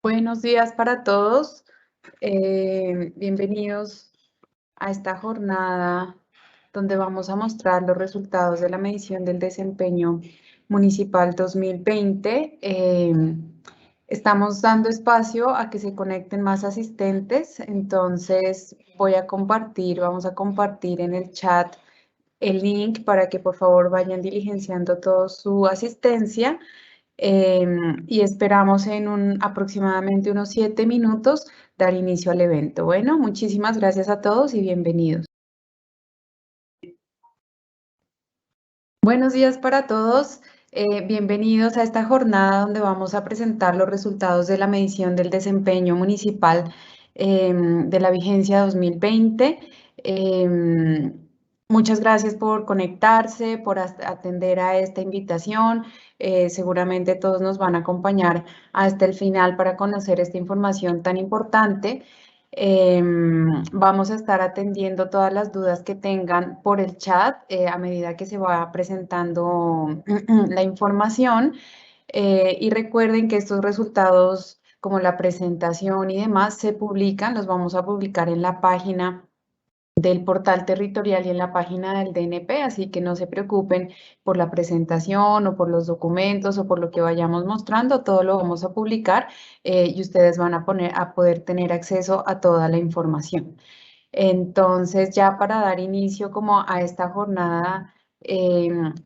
Buenos días para todos. Bienvenidos a esta jornada donde vamos a mostrar los resultados de la medición del desempeño municipal 2020. Estamos dando espacio a que se conecten más asistentes, entonces vamos a compartir en el chat el link para que por favor vayan diligenciando toda su asistencia. Y esperamos en aproximadamente unos 7 minutos dar inicio al evento. Bueno, muchísimas gracias a todos y bienvenidos. Buenos días para todos. Bienvenidos a esta jornada donde vamos a presentar los resultados de la medición del desempeño municipal de la vigencia 2020. Muchas gracias por conectarse, por atender a esta invitación. Seguramente todos nos van a acompañar hasta el final para conocer esta información tan importante. Vamos a estar atendiendo todas las dudas que tengan por el chat a medida que se va presentando la información. Y recuerden que estos resultados, como la presentación y demás, se publican, los vamos a publicar en la página del portal territorial y en la página del DNP, así que no se preocupen por la presentación o por los documentos o por lo que vayamos mostrando, todo lo vamos a publicar y ustedes van a poder tener acceso a toda la información. Entonces, ya para dar inicio como a esta jornada,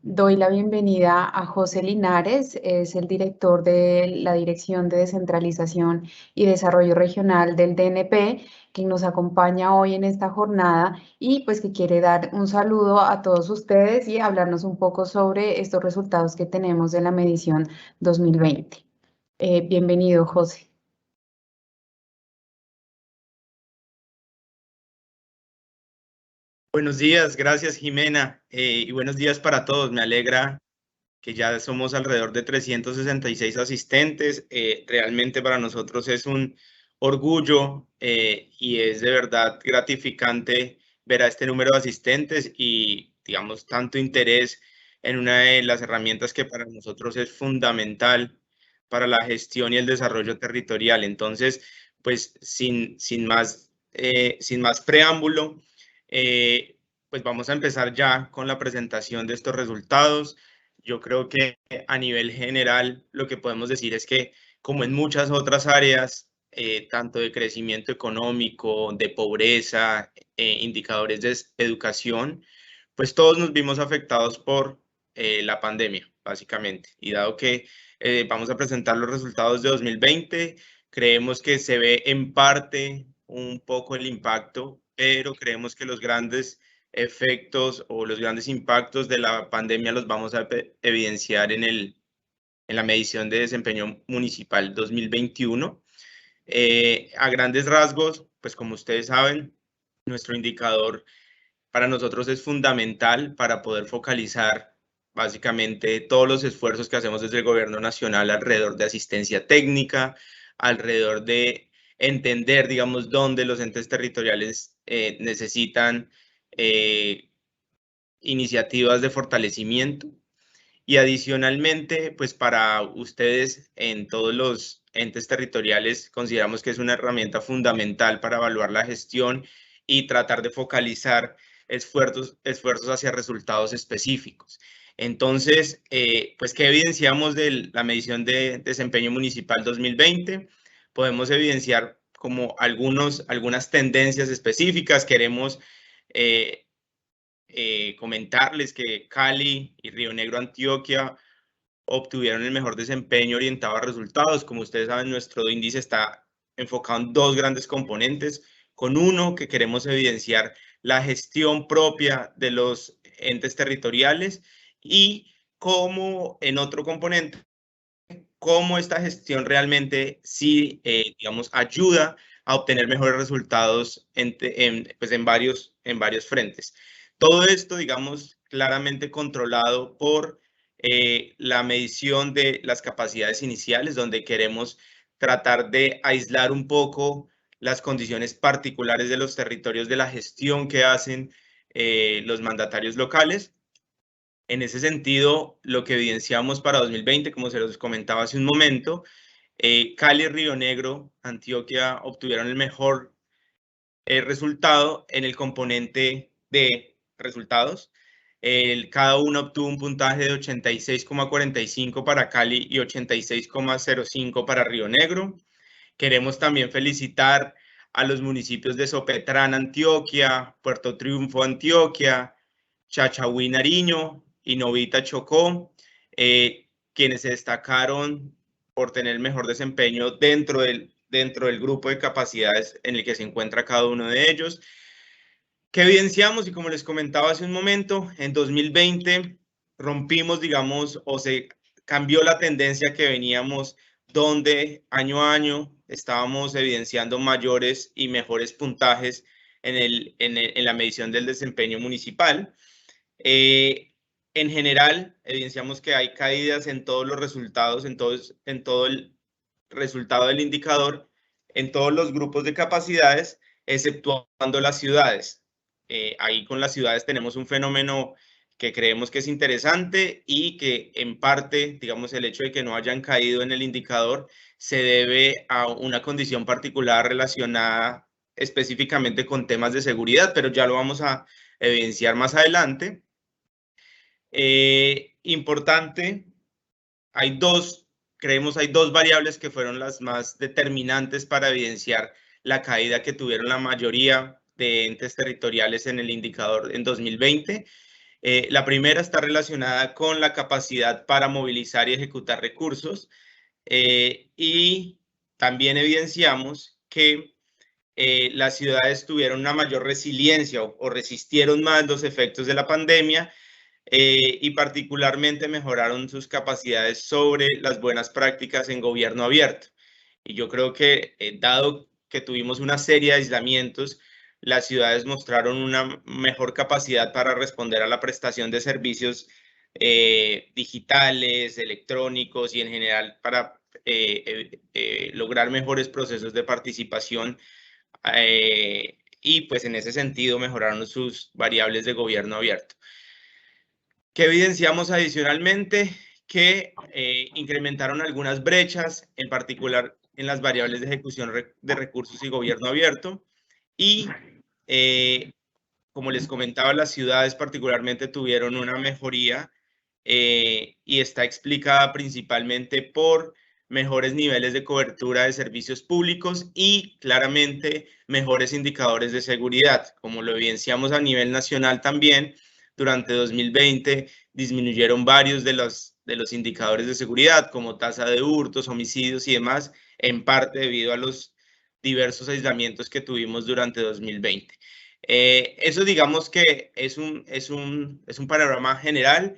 doy la bienvenida a José Linares, es el director de la Dirección de Descentralización y Desarrollo Regional del DNP, quien nos acompaña hoy en esta jornada y pues que quiere dar un saludo a todos ustedes y hablarnos un poco sobre estos resultados que tenemos de la medición 2020. Bienvenido, José. Buenos días, gracias Jimena, y buenos días para todos. Me alegra que ya somos alrededor de 366 asistentes. Realmente para nosotros es un orgullo y es de verdad gratificante ver a este número de asistentes y, digamos, tanto interés en una de las herramientas que para nosotros es fundamental para la gestión y el desarrollo territorial. Entonces, pues sin más preámbulo, pues vamos a empezar ya con la presentación de estos resultados. Yo creo que a nivel general lo que podemos decir es que, como en muchas otras áreas, tanto de crecimiento económico, de pobreza, indicadores de educación, pues todos nos vimos afectados por la pandemia, básicamente. Y dado que vamos a presentar los resultados de 2020, creemos que se ve en parte un poco el impacto, pero creemos que los grandes efectos o los grandes impactos de la pandemia los vamos a evidenciar en la medición de desempeño municipal 2021. A grandes rasgos, pues como ustedes saben, nuestro indicador para nosotros es fundamental para poder focalizar básicamente todos los esfuerzos que hacemos desde el gobierno nacional alrededor de asistencia técnica, alrededor de entender, digamos, dónde los entes territoriales necesitan iniciativas de fortalecimiento. Y adicionalmente, pues para ustedes en todos los entes territoriales consideramos que es una herramienta fundamental para evaluar la gestión y tratar de focalizar esfuerzos hacia resultados específicos. Entonces, pues, ¿qué evidenciamos de la medición de desempeño municipal 2020? Podemos evidenciar como algunas tendencias específicas. Queremos comentarles que Cali y Río Negro, Antioquia, obtuvieron el mejor desempeño orientado a resultados. Como ustedes saben, nuestro índice está enfocado en dos grandes componentes, con uno que queremos evidenciar la gestión propia de los entes territoriales y como en otro componente, cómo esta gestión realmente sí, digamos, ayuda a obtener mejores resultados pues en varios frentes. Todo esto, digamos, claramente controlado por la medición de las capacidades iniciales, donde queremos tratar de aislar un poco las condiciones particulares de los territorios de la gestión que hacen los mandatarios locales. En ese sentido, lo que evidenciamos para 2020, como se los comentaba hace un momento, Cali, Río Negro, Antioquia obtuvieron el mejor resultado en el componente de resultados. Cada uno obtuvo un puntaje de 86,45 para Cali y 86,05 para Río Negro. Queremos también felicitar a los municipios de Sopetrán, Antioquia, Puerto Triunfo, Antioquia, Chachagüí, Nariño y Novita, Chocó, quienes se destacaron por tener mejor desempeño dentro del grupo de capacidades en el que se encuentra cada uno de ellos. ¿Qué evidenciamos? Y como les comentaba hace un momento, en 2020 rompimos, digamos, o se cambió la tendencia que veníamos, donde año a año estábamos evidenciando mayores y mejores puntajes en la medición del desempeño municipal. En general, evidenciamos que hay caídas en todos los resultados, en todo el resultado del indicador, en todos los grupos de capacidades, exceptuando las ciudades. Ahí con las ciudades tenemos un fenómeno que creemos que es interesante y que en parte, digamos, el hecho de que no hayan caído en el indicador se debe a una condición particular relacionada específicamente con temas de seguridad, pero ya lo vamos a evidenciar más adelante. Importante, creemos hay dos variables que fueron las más determinantes para evidenciar la caída que tuvieron la mayoría de entes territoriales en el indicador en 2020. La primera está relacionada con la capacidad para movilizar y ejecutar recursos, y también evidenciamos que las ciudades tuvieron una mayor resiliencia o resistieron más los efectos de la pandemia, y particularmente mejoraron sus capacidades sobre las buenas prácticas en gobierno abierto. Y yo creo que, dado que tuvimos una serie de aislamientos, las ciudades mostraron una mejor capacidad para responder a la prestación de servicios digitales, electrónicos y en general para lograr mejores procesos de participación, y pues en ese sentido mejoraron sus variables de gobierno abierto. ¿Qué evidenciamos adicionalmente? Que incrementaron algunas brechas, en particular en las variables de ejecución de recursos y gobierno abierto. Y como les comentaba, las ciudades particularmente tuvieron una mejoría, y está explicada principalmente por mejores niveles de cobertura de servicios públicos y claramente mejores indicadores de seguridad. Como lo evidenciamos a nivel nacional también, durante 2020 disminuyeron varios de los indicadores de seguridad, como tasa de hurtos, homicidios y demás, en parte debido a los diversos aislamientos que tuvimos durante 2020. Eso digamos que es un panorama general.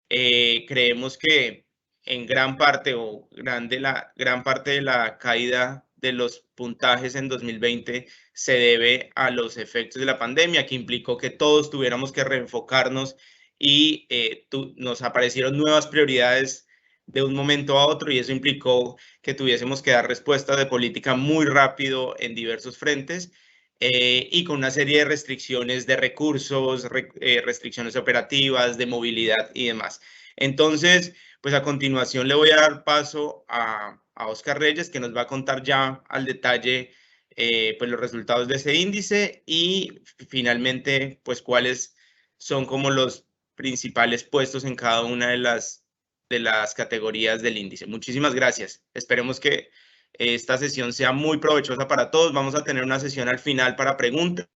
Creemos que en gran parte gran parte de la caída de los puntajes en 2020 se debe a los efectos de la pandemia, que implicó que todos tuviéramos que reenfocarnos y nos aparecieron nuevas prioridades de un momento a otro, y eso implicó que tuviésemos que dar respuestas de política muy rápido en diversos frentes, y con una serie de restricciones de recursos, restricciones operativas, de movilidad y demás. Entonces, pues a continuación le voy a dar paso a Oscar Reyes, que nos va a contar ya al detalle pues los resultados de ese índice y finalmente pues cuáles son como los principales puestos en cada una de las categorías del índice. Muchísimas gracias. Esperemos que esta sesión sea muy provechosa para todos. Vamos a tener una sesión al final para preguntas,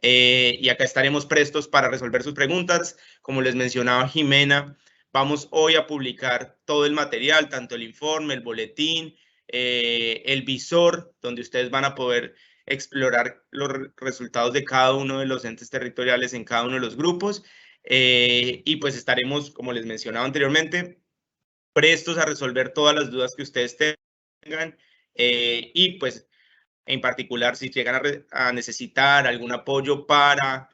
y acá estaremos prestos para resolver sus preguntas. Como les mencionaba Jimena, vamos hoy a publicar todo el material, tanto el informe, el boletín, el visor, donde ustedes van a poder explorar los resultados de cada uno de los entes territoriales en cada uno de los grupos, y pues estaremos, como les mencionaba anteriormente, prestos a resolver todas las dudas que ustedes tengan, y pues en particular si llegan a necesitar algún apoyo para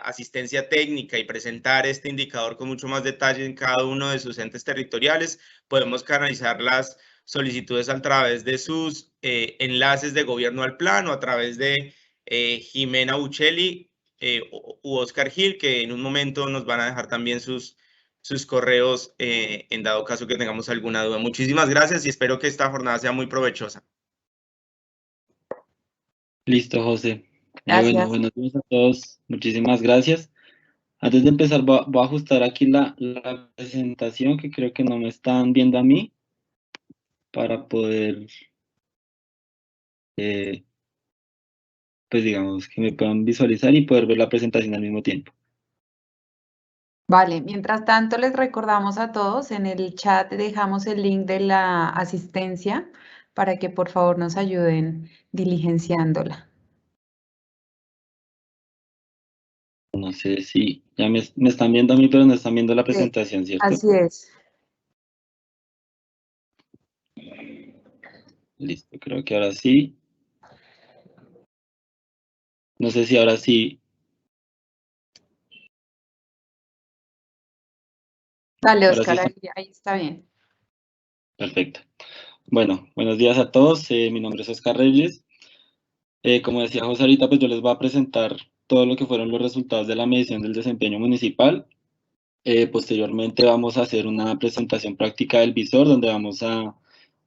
asistencia técnica y presentar este indicador con mucho más detalle en cada uno de sus entes territoriales, podemos canalizar las solicitudes a través de sus enlaces de gobierno al plan o a través de Jimena Uccelli u Oscar Gil, que en un momento nos van a dejar también sus sus correos en dado caso que tengamos alguna duda. Muchísimas gracias y espero que esta jornada sea muy provechosa. Listo, José. Gracias. Buenos días a todos. Muchísimas gracias. Antes de empezar, voy a ajustar aquí la presentación, que creo que no me están viendo a mí, para poder, pues digamos, que me puedan visualizar y poder ver la presentación al mismo tiempo. Vale, mientras tanto les recordamos a todos, en el chat dejamos el link de la asistencia para que por favor nos ayuden diligenciándola. No sé si ya me están viendo a mí, pero no están viendo la Sí, presentación, ¿cierto? así es. Listo, creo que ahora sí. No sé si ahora sí. Dale, Ahora sí Oscar, está. ahí está bien. Perfecto. Bueno, buenos días a todos. Mi nombre es Oscar Reyes. Como decía José ahorita, pues yo les voy a presentar todo lo que fueron los resultados de la medición del desempeño municipal. Posteriormente vamos a hacer una presentación práctica del visor, donde vamos a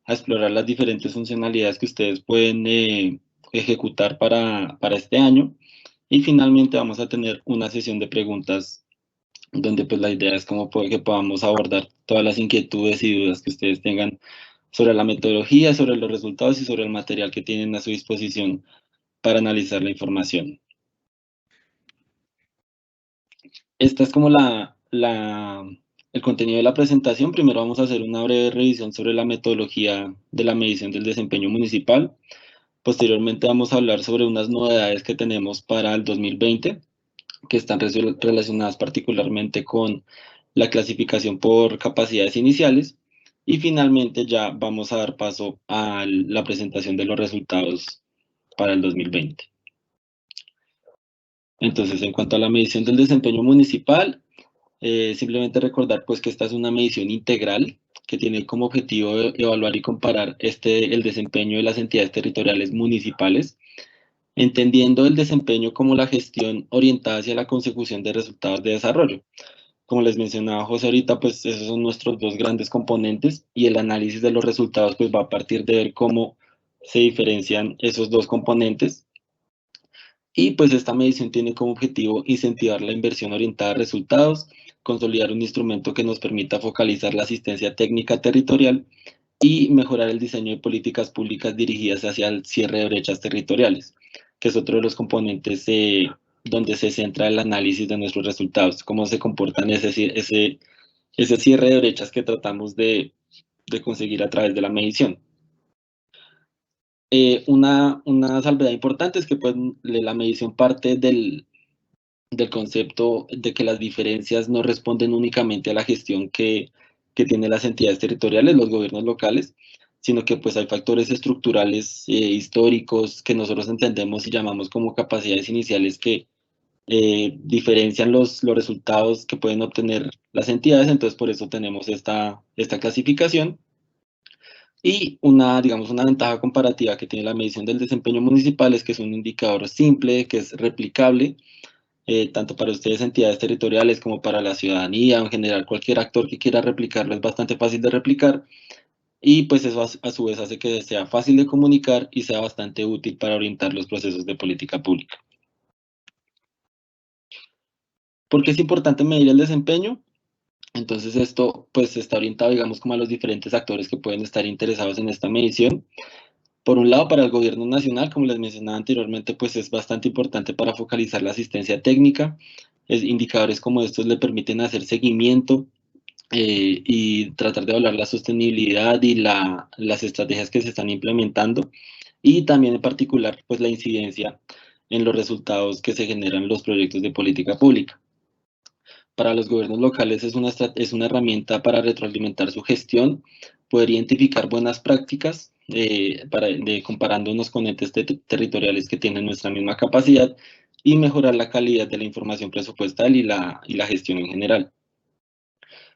explorar las diferentes funcionalidades que ustedes pueden ejecutar para este año. Y finalmente vamos a tener una sesión de preguntas, donde pues la idea es que podamos abordar todas las inquietudes y dudas que ustedes tengan sobre la metodología, sobre los resultados y sobre el material que tienen a su disposición para analizar la información. Esta es como el contenido de la presentación. Primero vamos a hacer una breve revisión sobre la metodología de la medición del desempeño municipal. Posteriormente vamos a hablar sobre unas novedades que tenemos para el 2020, que están relacionadas particularmente con la clasificación por capacidades iniciales. Y finalmente ya vamos a dar paso a la presentación de los resultados para el 2020. Entonces, en cuanto a la medición del desempeño municipal, simplemente recordar pues que esta es una medición integral que tiene como objetivo evaluar y comparar el desempeño de las entidades territoriales municipales, entendiendo el desempeño como la gestión orientada hacia la consecución de resultados de desarrollo. Como les mencionaba José ahorita, pues esos son nuestros dos grandes componentes, y el análisis de los resultados pues va a partir de ver cómo se diferencian esos dos componentes. Y pues esta medición tiene como objetivo incentivar la inversión orientada a resultados, consolidar un instrumento que nos permita focalizar la asistencia técnica territorial y mejorar el diseño de políticas públicas dirigidas hacia el cierre de brechas territoriales, que es otro de los componentes donde se centra el análisis de nuestros resultados, cómo se comportan ese cierre de brechas que tratamos de conseguir a través de la medición. Una salvedad importante es que pues, la medición parte del concepto de que las diferencias no responden únicamente a la gestión que tienen las entidades territoriales, los gobiernos locales, sino que pues hay factores estructurales, históricos, que nosotros entendemos y llamamos como capacidades iniciales, que diferencian los resultados que pueden obtener las entidades. Entonces por eso tenemos esta clasificación. Y digamos, una ventaja comparativa que tiene la medición del desempeño municipal es que es un indicador simple, que es replicable, tanto para ustedes, entidades territoriales, como para la ciudadanía, o en general cualquier actor que quiera replicarlo. Es bastante fácil de replicar, y pues eso a su vez hace que sea fácil de comunicar y sea bastante útil para orientar los procesos de política pública. ¿Por qué es importante medir el desempeño? Entonces esto pues está orientado, digamos, como a los diferentes actores que pueden estar interesados en esta medición. Por un lado, para el gobierno nacional, como les mencionaba anteriormente, pues es bastante importante para focalizar la asistencia técnica. Indicadores como estos le permiten hacer seguimiento y tratar de evaluar la sostenibilidad y las estrategias que se están implementando, y también en particular pues la incidencia en los resultados que se generan los proyectos de política pública. Para los gobiernos locales es una herramienta para retroalimentar su gestión, poder identificar buenas prácticas, comparándonos con entes territoriales que tienen nuestra misma capacidad, y mejorar la calidad de la información presupuestal y la gestión en general.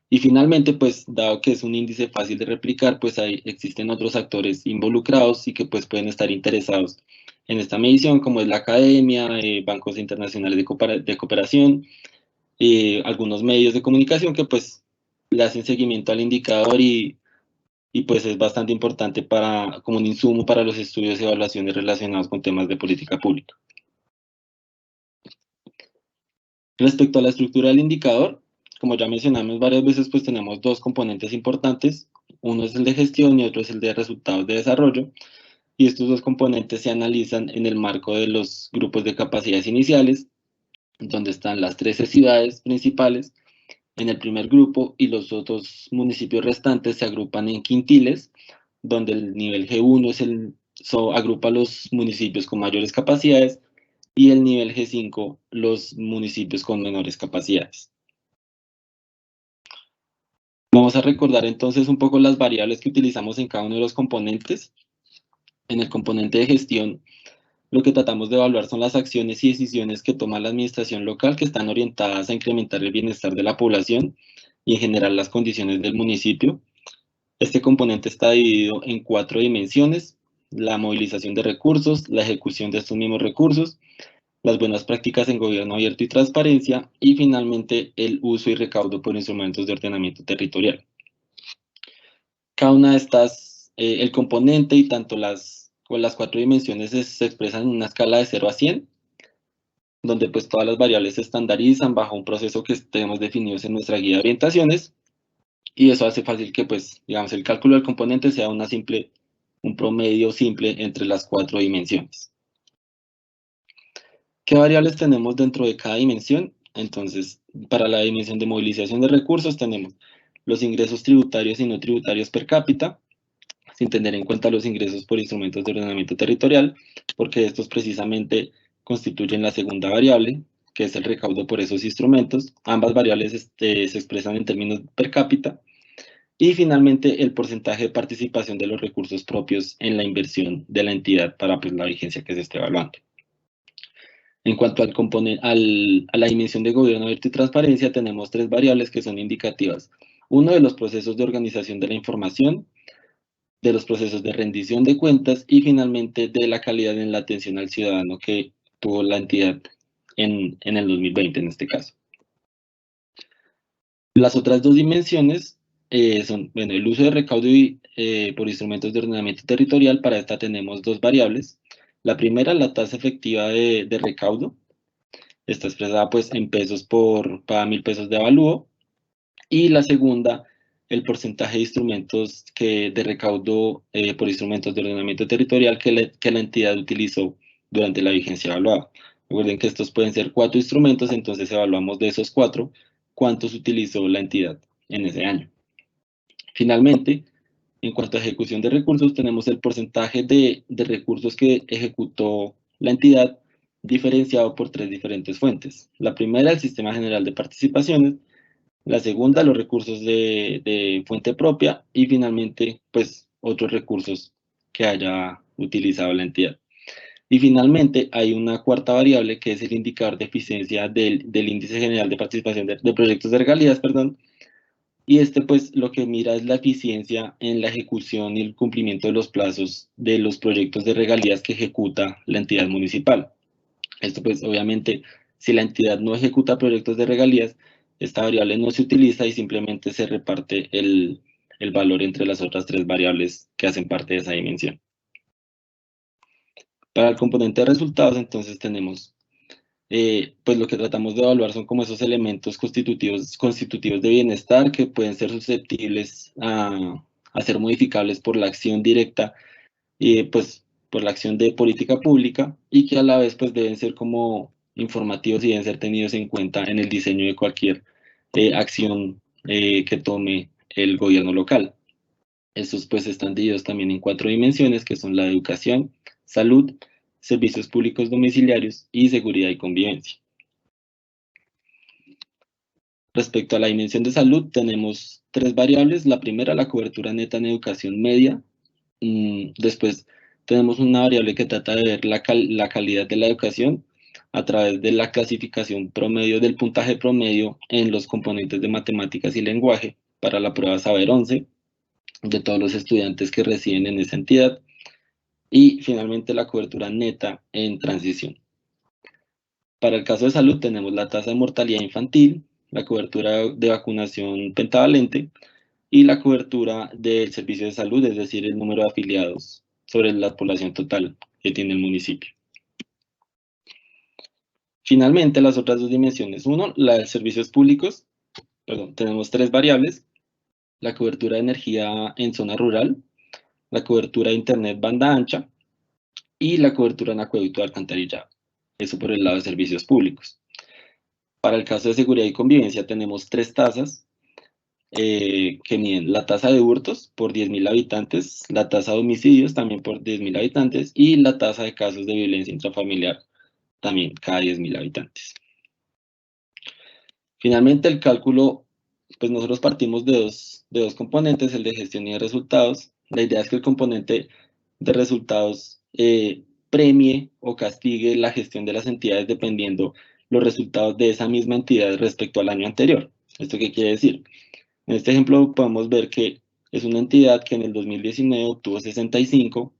Y finalmente, pues dado que es un índice fácil de replicar, pues existen otros actores involucrados y que pues pueden estar interesados en esta medición, como es la academia, bancos internacionales de cooperación, algunos medios de comunicación que pues le hacen seguimiento al indicador y pues es bastante importante como un insumo para los estudios y evaluaciones relacionados con temas de política pública. Respecto a la estructura del indicador, como ya mencionamos varias veces, pues tenemos dos componentes importantes. Uno es el de gestión y otro es el de resultados de desarrollo. Y estos dos componentes se analizan en el marco de los grupos de capacidades iniciales, donde están las 13 ciudades principales en el primer grupo y los otros municipios restantes se agrupan en quintiles, donde el nivel G1 agrupa los municipios con mayores capacidades y el nivel G5 los municipios con menores capacidades. Vamos a recordar entonces un poco las variables que utilizamos en cada uno de los componentes. En el componente de gestión, lo que tratamos de evaluar son las acciones y decisiones que toma la administración local que están orientadas a incrementar el bienestar de la población y en general las condiciones del municipio. Este componente está dividido en 4 dimensiones: la movilización de recursos, la ejecución de estos mismos recursos, las buenas prácticas en gobierno abierto y transparencia, y finalmente el uso y recaudo por instrumentos de ordenamiento territorial. Cada una de estas, el componente y tanto las 4 dimensiones se expresan en una escala de 0 a 100, donde pues todas las variables se estandarizan bajo un proceso que tenemos definidos en nuestra guía de orientaciones, y eso hace fácil que pues, digamos, el cálculo del componente sea un promedio simple entre las 4 dimensiones. ¿Qué variables tenemos dentro de cada dimensión? Entonces, para la dimensión de movilización de recursos tenemos los ingresos tributarios y no tributarios per cápita, sin tener en cuenta los ingresos por instrumentos de ordenamiento territorial, porque estos precisamente constituyen la segunda variable, que es el recaudo por esos instrumentos. Ambas variables se expresan en términos per cápita. Y finalmente, el porcentaje de participación de los recursos propios en la inversión de la entidad para pues, la vigencia que se esté evaluando. En cuanto a la dimensión de gobierno abierto y transparencia, tenemos 3 variables que son indicativas. Uno, de los procesos de organización de la información, de los procesos de rendición de cuentas y finalmente de la calidad en la atención al ciudadano que tuvo la entidad en el 2020 en este caso. Las otras 2 dimensiones son, bueno, el uso de recaudo por instrumentos de ordenamiento territorial. Para esta tenemos 2 variables. La primera, la tasa efectiva de recaudo. Está expresada pues en pesos por cada 1.000 pesos de avalúo. Y la segunda, el porcentaje de instrumentos de recaudo por instrumentos de ordenamiento territorial que la entidad utilizó durante la vigencia evaluada. Recuerden que estos pueden ser 4 instrumentos, entonces evaluamos de esos 4 cuántos utilizó la entidad en ese año. Finalmente, en cuanto a ejecución de recursos, tenemos el porcentaje de recursos que ejecutó la entidad diferenciado por 3 diferentes fuentes. La primera, el Sistema General de Participaciones. La segunda, los recursos de fuente propia. Y finalmente, pues, otros recursos que haya utilizado la entidad. Y finalmente, hay una cuarta variable que es el indicador de eficiencia del Índice General de Participación de Proyectos de Regalías, perdón. Y pues, lo que mira es la eficiencia en la ejecución y el cumplimiento de los plazos de los proyectos de regalías que ejecuta la entidad municipal. Esto, pues, obviamente, si la entidad no ejecuta proyectos de regalías, esta variable no se utiliza y simplemente se reparte el valor entre las otras 3 variables que hacen parte de esa dimensión. Para el componente de resultados, entonces tenemos, pues lo que tratamos de evaluar son como esos elementos constitutivos de bienestar que pueden ser susceptibles a ser modificables por la acción directa y pues por la acción de política pública, y que a la vez pues deben ser como informativos y deben ser tenidos en cuenta en el diseño de cualquier acción que tome el gobierno local. Estos pues están divididos también en 4 dimensiones, que son la educación, salud, servicios públicos domiciliarios y seguridad y convivencia. Respecto a la dimensión de salud, tenemos 3 variables. La primera, la cobertura neta en educación media. Después tenemos una variable que trata de ver la calidad de la educación a través de la clasificación promedio del puntaje promedio en los componentes de matemáticas y lenguaje para la prueba Saber 11 de todos los estudiantes que residen en esa entidad. Y finalmente la cobertura neta en transición. Para el caso de salud tenemos la tasa de mortalidad infantil, la cobertura de vacunación pentavalente y la cobertura del servicio de salud, es decir, el número de afiliados sobre la población total que tiene el municipio. Finalmente, las otras dos dimensiones. Uno, la de servicios públicos. Tenemos tres variables: la cobertura de energía en zona rural, la cobertura de internet banda ancha y la cobertura en acueducto de alcantarillado. Eso por el lado de servicios públicos. Para el caso de seguridad y convivencia tenemos tres tasas que miden la tasa de hurtos por 10.000 habitantes, la tasa de homicidios también por 10.000 habitantes y la tasa de casos de violencia intrafamiliar también cada 10.000 habitantes. Finalmente, el cálculo, pues nosotros partimos de dos componentes, el de gestión y de resultados. La idea es que el componente de resultados premie o castigue la gestión de las entidades dependiendo los resultados de esa misma entidad respecto al año anterior. ¿Esto qué quiere decir? En este ejemplo podemos ver que es una entidad que en el 2019 obtuvo 65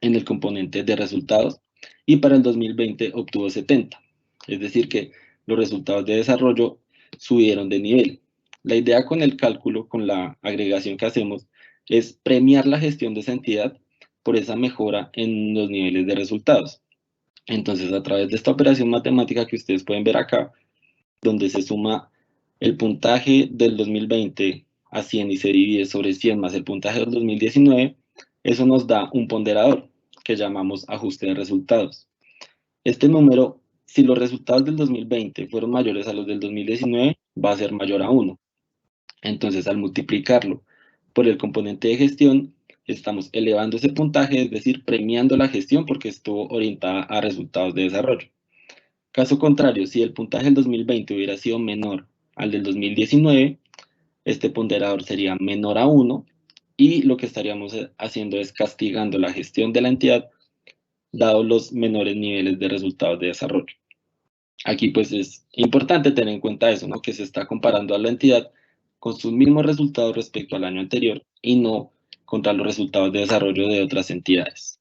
en el componente de resultados y para el 2020 obtuvo 70. Es decir que los resultados de desarrollo subieron de nivel. La idea con el cálculo, con la agregación que hacemos, es premiar la gestión de esa entidad por esa mejora en los niveles de resultados. Entonces, a través de esta operación matemática que ustedes pueden ver acá, donde se suma el puntaje del 2020 a 100 y se divide sobre 100 más el puntaje del 2019, eso nos da un ponderador que llamamos ajuste de resultados. Este número, si los resultados del 2020 fueron mayores a los del 2019, va a ser mayor a 1. Entonces, al multiplicarlo por el componente de gestión, estamos elevando ese puntaje, es decir, premiando la gestión porque estuvo orientada a resultados de desarrollo. Caso contrario, si el puntaje del 2020 hubiera sido menor al del 2019, este ponderador sería menor a 1 y lo que estaríamos haciendo es castigando la gestión de la entidad dado los menores niveles de resultados de desarrollo. Aquí pues es importante tener en cuenta eso, ¿no? Que se está comparando a la entidad con sus mismos resultados respecto al año anterior y no contra los resultados de desarrollo de otras entidades.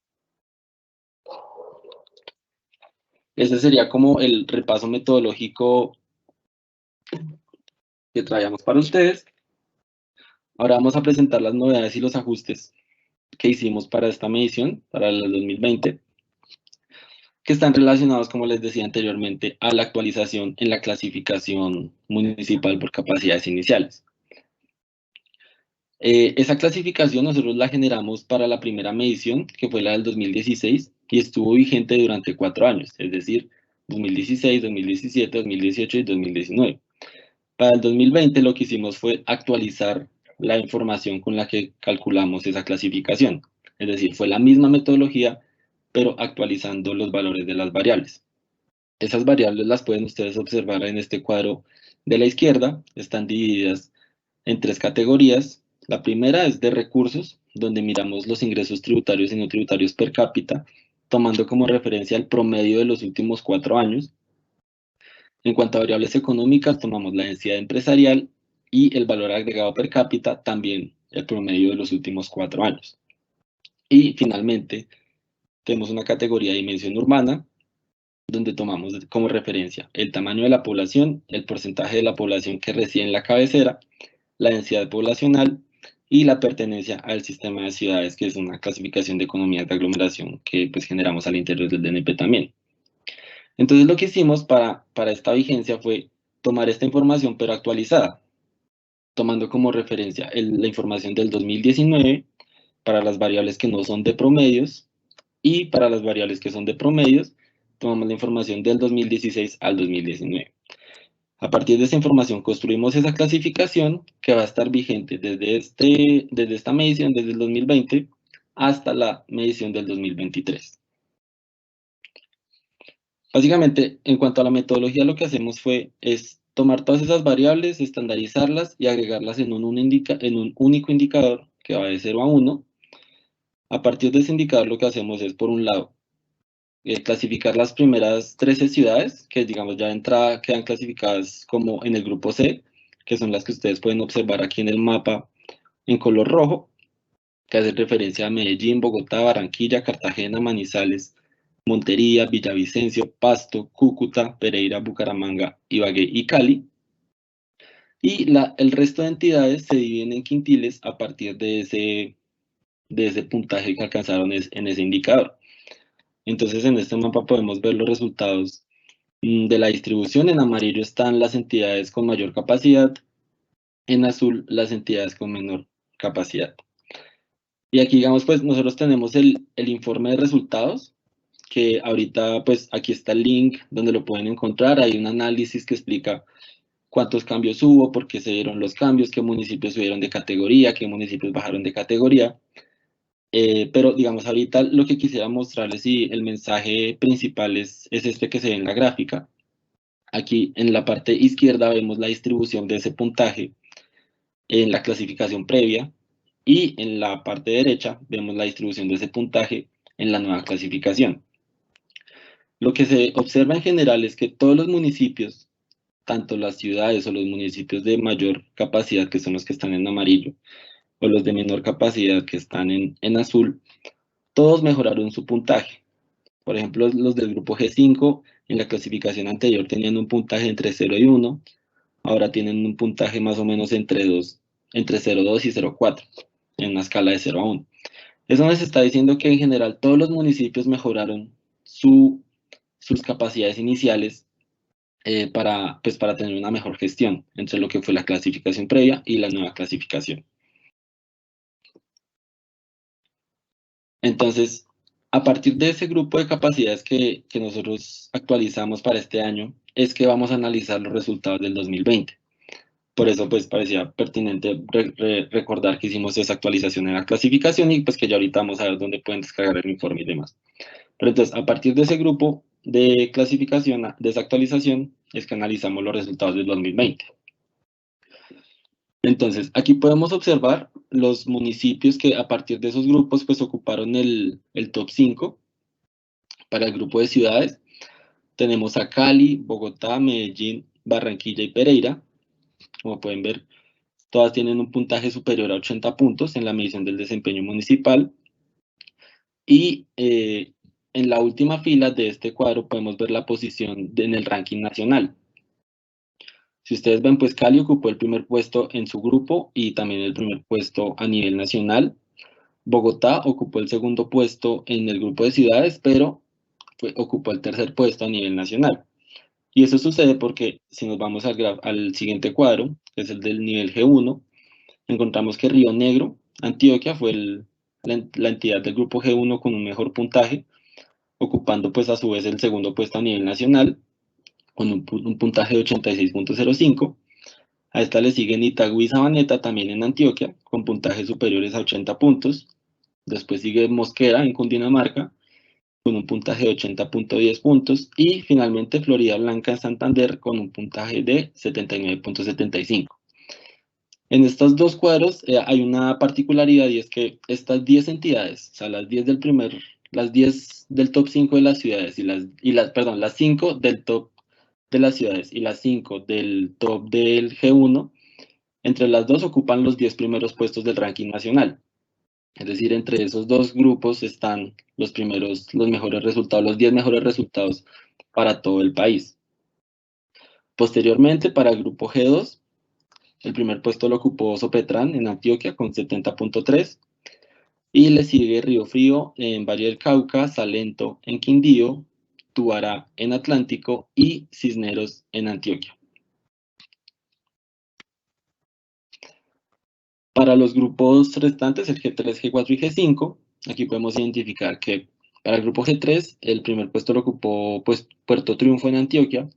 Ese sería como el repaso metodológico que traíamos para ustedes. Ahora vamos a presentar las novedades y los ajustes que hicimos para esta medición, para el 2020, que están relacionados, como les decía anteriormente, a la actualización en la clasificación municipal por capacidades iniciales. Esa clasificación nosotros la generamos para la primera medición, que fue la del 2016, y estuvo vigente durante 4 años, es decir, 2016, 2017, 2018 y 2019. Para el 2020 lo que hicimos fue actualizar la información con la que calculamos esa clasificación, es decir, fue la misma metodología, pero actualizando los valores de las variables. Esas variables las pueden ustedes observar en este cuadro de la izquierda, están divididas en 3 categorías. La primera es de recursos, donde miramos los ingresos tributarios y no tributarios per cápita, tomando como referencia el promedio de los últimos 4 años. En cuanto a variables económicas, tomamos la densidad empresarial y el valor agregado per cápita, también el promedio de los últimos 4 años. Y finalmente, tenemos una categoría de dimensión urbana, donde tomamos como referencia el tamaño de la población, el porcentaje de la población que reside en la cabecera, la densidad poblacional y la pertenencia al sistema de ciudades, que es una clasificación de economías de aglomeración que pues generamos al interior del DNP también. Entonces lo que hicimos para esta vigencia fue tomar esta información pero actualizada, tomando como referencia la información del 2019 para las variables que no son de promedios y para las variables que son de promedios tomamos la información del 2016 al 2019. A partir de esa información construimos esa clasificación que va a estar vigente desde esta medición, desde el 2020 hasta la medición del 2023. Básicamente, en cuanto a la metodología, lo que hacemos es tomar todas esas variables, estandarizarlas y agregarlas en un único indicador que va de 0 a 1. A partir de ese indicador lo que hacemos es, por un lado, clasificar las primeras 13 ciudades, que digamos ya de entrada quedan clasificadas como en el grupo C, que son las que ustedes pueden observar aquí en el mapa en color rojo, que hace referencia a Medellín, Bogotá, Barranquilla, Cartagena, Manizales, Montería, Villavicencio, Pasto, Cúcuta, Pereira, Bucaramanga, Ibagué y Cali. Y el resto de entidades se dividen en quintiles a partir de ese puntaje que alcanzaron en ese indicador. Entonces en este mapa podemos ver los resultados de la distribución. En amarillo están las entidades con mayor capacidad, en azul las entidades con menor capacidad. Y aquí, digamos, pues nosotros tenemos el informe de resultados, que ahorita, pues aquí está el link donde lo pueden encontrar. Hay un análisis que explica cuántos cambios hubo, por qué se dieron los cambios, qué municipios subieron de categoría, qué municipios bajaron de categoría. Pero, digamos, ahorita lo que quisiera mostrarles y el mensaje principal es este que se ve en la gráfica. Aquí en la parte izquierda vemos la distribución de ese puntaje en la clasificación previa, y en la parte derecha vemos la distribución de ese puntaje en la nueva clasificación. Lo que se observa en general es que todos los municipios, tanto las ciudades o los municipios de mayor capacidad, que son los que están en amarillo, o los de menor capacidad, que están en azul, todos mejoraron su puntaje. Por ejemplo, los del grupo G5 en la clasificación anterior tenían un puntaje entre 0 y 1, ahora tienen un puntaje más o menos entre 0,2 y 0,4, en una escala de 0 a 1. Eso nos está diciendo que en general todos los municipios mejoraron sus capacidades iniciales para tener una mejor gestión entre lo que fue la clasificación previa y la nueva clasificación. Entonces, a partir de ese grupo de capacidades que nosotros actualizamos para este año, es que vamos a analizar los resultados del 2020. Por eso, pues, parecía pertinente recordar que hicimos esa actualización en la clasificación y pues que ya ahorita vamos a ver dónde pueden descargar el informe y demás. Pero entonces, a partir de ese grupo de clasificación, de esa actualización, es que analizamos los resultados del 2020. Entonces, aquí podemos observar los municipios que a partir de esos grupos pues ocuparon el top 5. Para el grupo de ciudades tenemos a Cali, Bogotá, Medellín, Barranquilla y Pereira. Como pueden ver, todas tienen un puntaje superior a 80 puntos en la medición del desempeño municipal. Y en la última fila de este cuadro podemos ver la posición en el ranking nacional. Si ustedes ven, pues Cali ocupó el primer puesto en su grupo y también el primer puesto a nivel nacional. Bogotá ocupó el segundo puesto en el grupo de ciudades, pero ocupó el tercer puesto a nivel nacional. Y eso sucede porque si nos vamos al siguiente cuadro, que es el del nivel G1, encontramos que Río Negro, Antioquia, fue la entidad del grupo G1 con un mejor puntaje, ocupando pues a su vez el segundo puesto a nivel nacional, con un puntaje de 86.05. A esta le siguen Itagüí y Sabaneta, también en Antioquia, con puntajes superiores a 80 puntos. Después sigue Mosquera, en Cundinamarca, con un puntaje de 80.10 puntos. Y finalmente Florida Blanca, en Santander, con un puntaje de 79.75. En estos dos cuadros hay una particularidad, y es que estas 10 entidades, o sea, las 10 del top 5 de las ciudades las 5 del top de las ciudades y las 5 del top del G1, entre las dos ocupan los 10 primeros puestos del ranking nacional. Es decir, entre esos dos grupos están los mejores resultados, los 10 mejores resultados para todo el país. Posteriormente, para el grupo G2, el primer puesto lo ocupó Sopetrán en Antioquia con 70.3, y le sigue Río Frío en Valle del Cauca, Salento en Quindío, Tubará en Atlántico y Cisneros en Antioquia. Para los grupos restantes, el G3, G4 y G5, aquí podemos identificar que para el grupo G3, el primer puesto lo ocupó pues, Puerto Triunfo en Antioquia,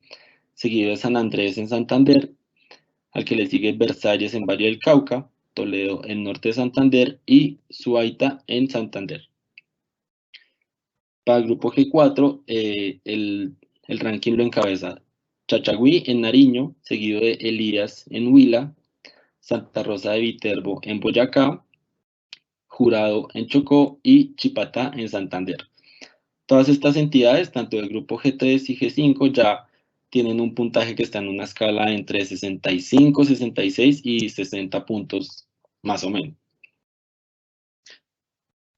seguido de San Andrés en Santander, al que le sigue Versalles en Valle del Cauca, Toledo en norte de Santander y Suaita en Santander. Para el grupo G4, el ranking lo encabeza Chachagüí en Nariño, seguido de Elías en Huila, Santa Rosa de Viterbo en Boyacá, Jurado en Chocó y Chipatá en Santander. Todas estas entidades, tanto del grupo G3 y G5, ya tienen un puntaje que está en una escala entre 65, 66 y 60 puntos, más o menos.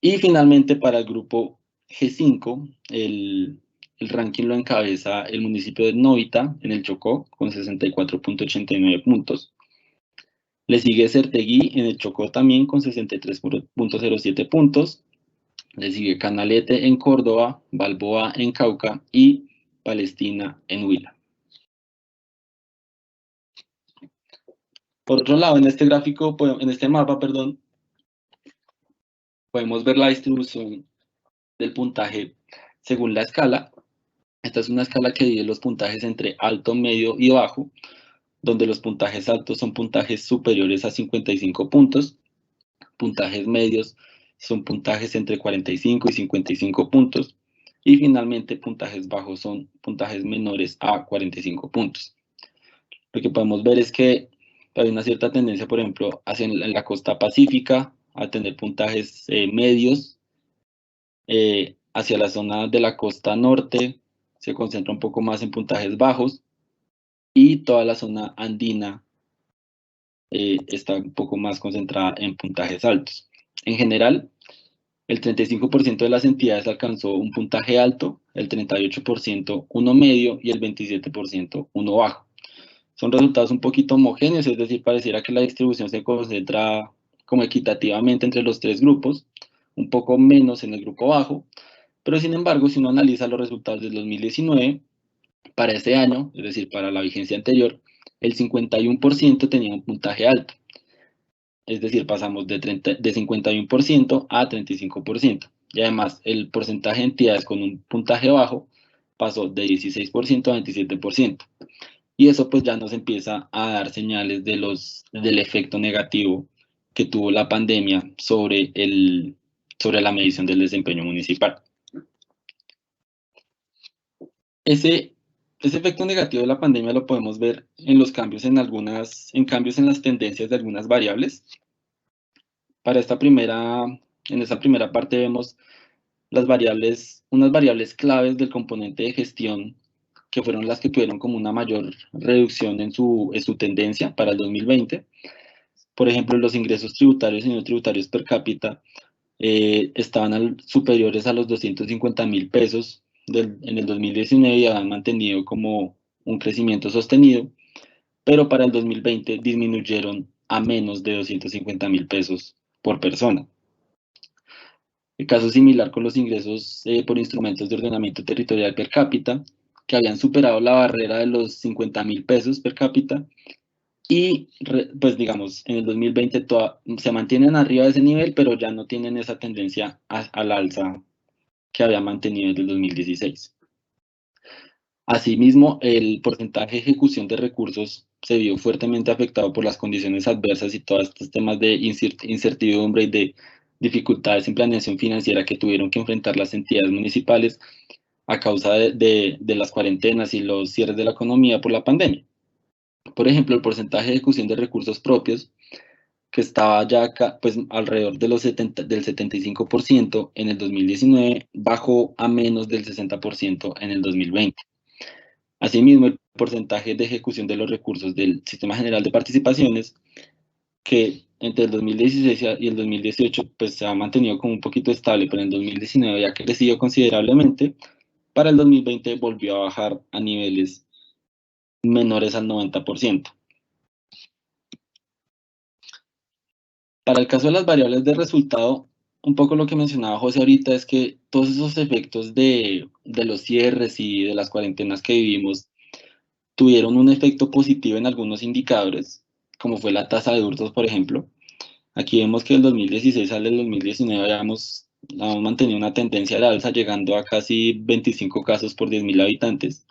Y finalmente, para el grupo G5, el ranking lo encabeza el municipio de Novita, en el Chocó, con 64.89 puntos. Le sigue Certegui en el Chocó también con 63.07 puntos. Le sigue Canalete en Córdoba, Balboa en Cauca y Palestina en Huila. Por otro lado, en este gráfico, en este mapa, perdón, podemos ver la distribución del puntaje según la escala. Esta es una escala que divide los puntajes entre alto, medio y bajo, donde los puntajes altos son puntajes superiores a 55 puntos, puntajes medios son puntajes entre 45 y 55 puntos, y finalmente puntajes bajos son puntajes menores a 45 puntos. Lo que podemos ver es que hay una cierta tendencia, por ejemplo, hacia la costa pacífica, a tener puntajes medios, hacia la zona de la costa norte se concentra un poco más en puntajes bajos, y toda la zona andina está un poco más concentrada en puntajes altos. En general, el 35% de las entidades alcanzó un puntaje alto, el 38% uno medio y el 27% uno bajo. Son resultados un poquito homogéneos, es decir, pareciera que la distribución se concentra como equitativamente entre los tres grupos, un poco menos en el grupo bajo, pero sin embargo, si uno analiza los resultados del 2019, para este año, es decir, para la vigencia anterior, el 51% tenía un puntaje alto. Es decir, pasamos de 51% a 35%. Y además, el porcentaje de entidades con un puntaje bajo pasó de 16% a 27%. Y eso pues ya nos empieza a dar señales del efecto negativo que tuvo la pandemia sobre la medición del desempeño municipal. Ese efecto negativo de la pandemia lo podemos ver en los cambios en las tendencias de algunas variables. En esta primera parte vemos unas variables claves del componente de gestión que fueron las que tuvieron como una mayor reducción en su tendencia para el 2020. Por ejemplo, los ingresos tributarios y no tributarios per cápita estaban superiores a los 250.000 pesos en el 2019 y habían mantenido como un crecimiento sostenido, pero para el 2020 disminuyeron a menos de 250.000 pesos por persona. El caso similar con los ingresos por instrumentos de ordenamiento territorial per cápita, que habían superado la barrera de los 50.000 pesos per cápita y, pues digamos, en el 2020 se mantienen arriba de ese nivel, pero ya no tienen esa tendencia al alza que había mantenido desde el 2016. Asimismo, el porcentaje de ejecución de recursos se vio fuertemente afectado por las condiciones adversas y todos estos temas de incertidumbre y de dificultades en planeación financiera que tuvieron que enfrentar las entidades municipales a causa de las cuarentenas y los cierres de la economía por la pandemia. Por ejemplo, el porcentaje de ejecución de recursos propios, que estaba ya pues, alrededor de del 75% en el 2019, bajó a menos del 60% en el 2020. Asimismo, el porcentaje de ejecución de los recursos del Sistema General de Participaciones, que entre el 2016 y el 2018 pues, se ha mantenido como un poquito estable, pero en el 2019 ya creció considerablemente, para el 2020 volvió a bajar a niveles menores al 90%. Para el caso de las variables de resultado, un poco lo que mencionaba José ahorita es que todos esos efectos de los cierres y de las cuarentenas que vivimos tuvieron un efecto positivo en algunos indicadores, como fue la tasa de hurtos, por ejemplo. Aquí vemos que del 2016 al 2019 habíamos mantenido una tendencia al alza, llegando a casi 25 casos por 10.000 habitantes.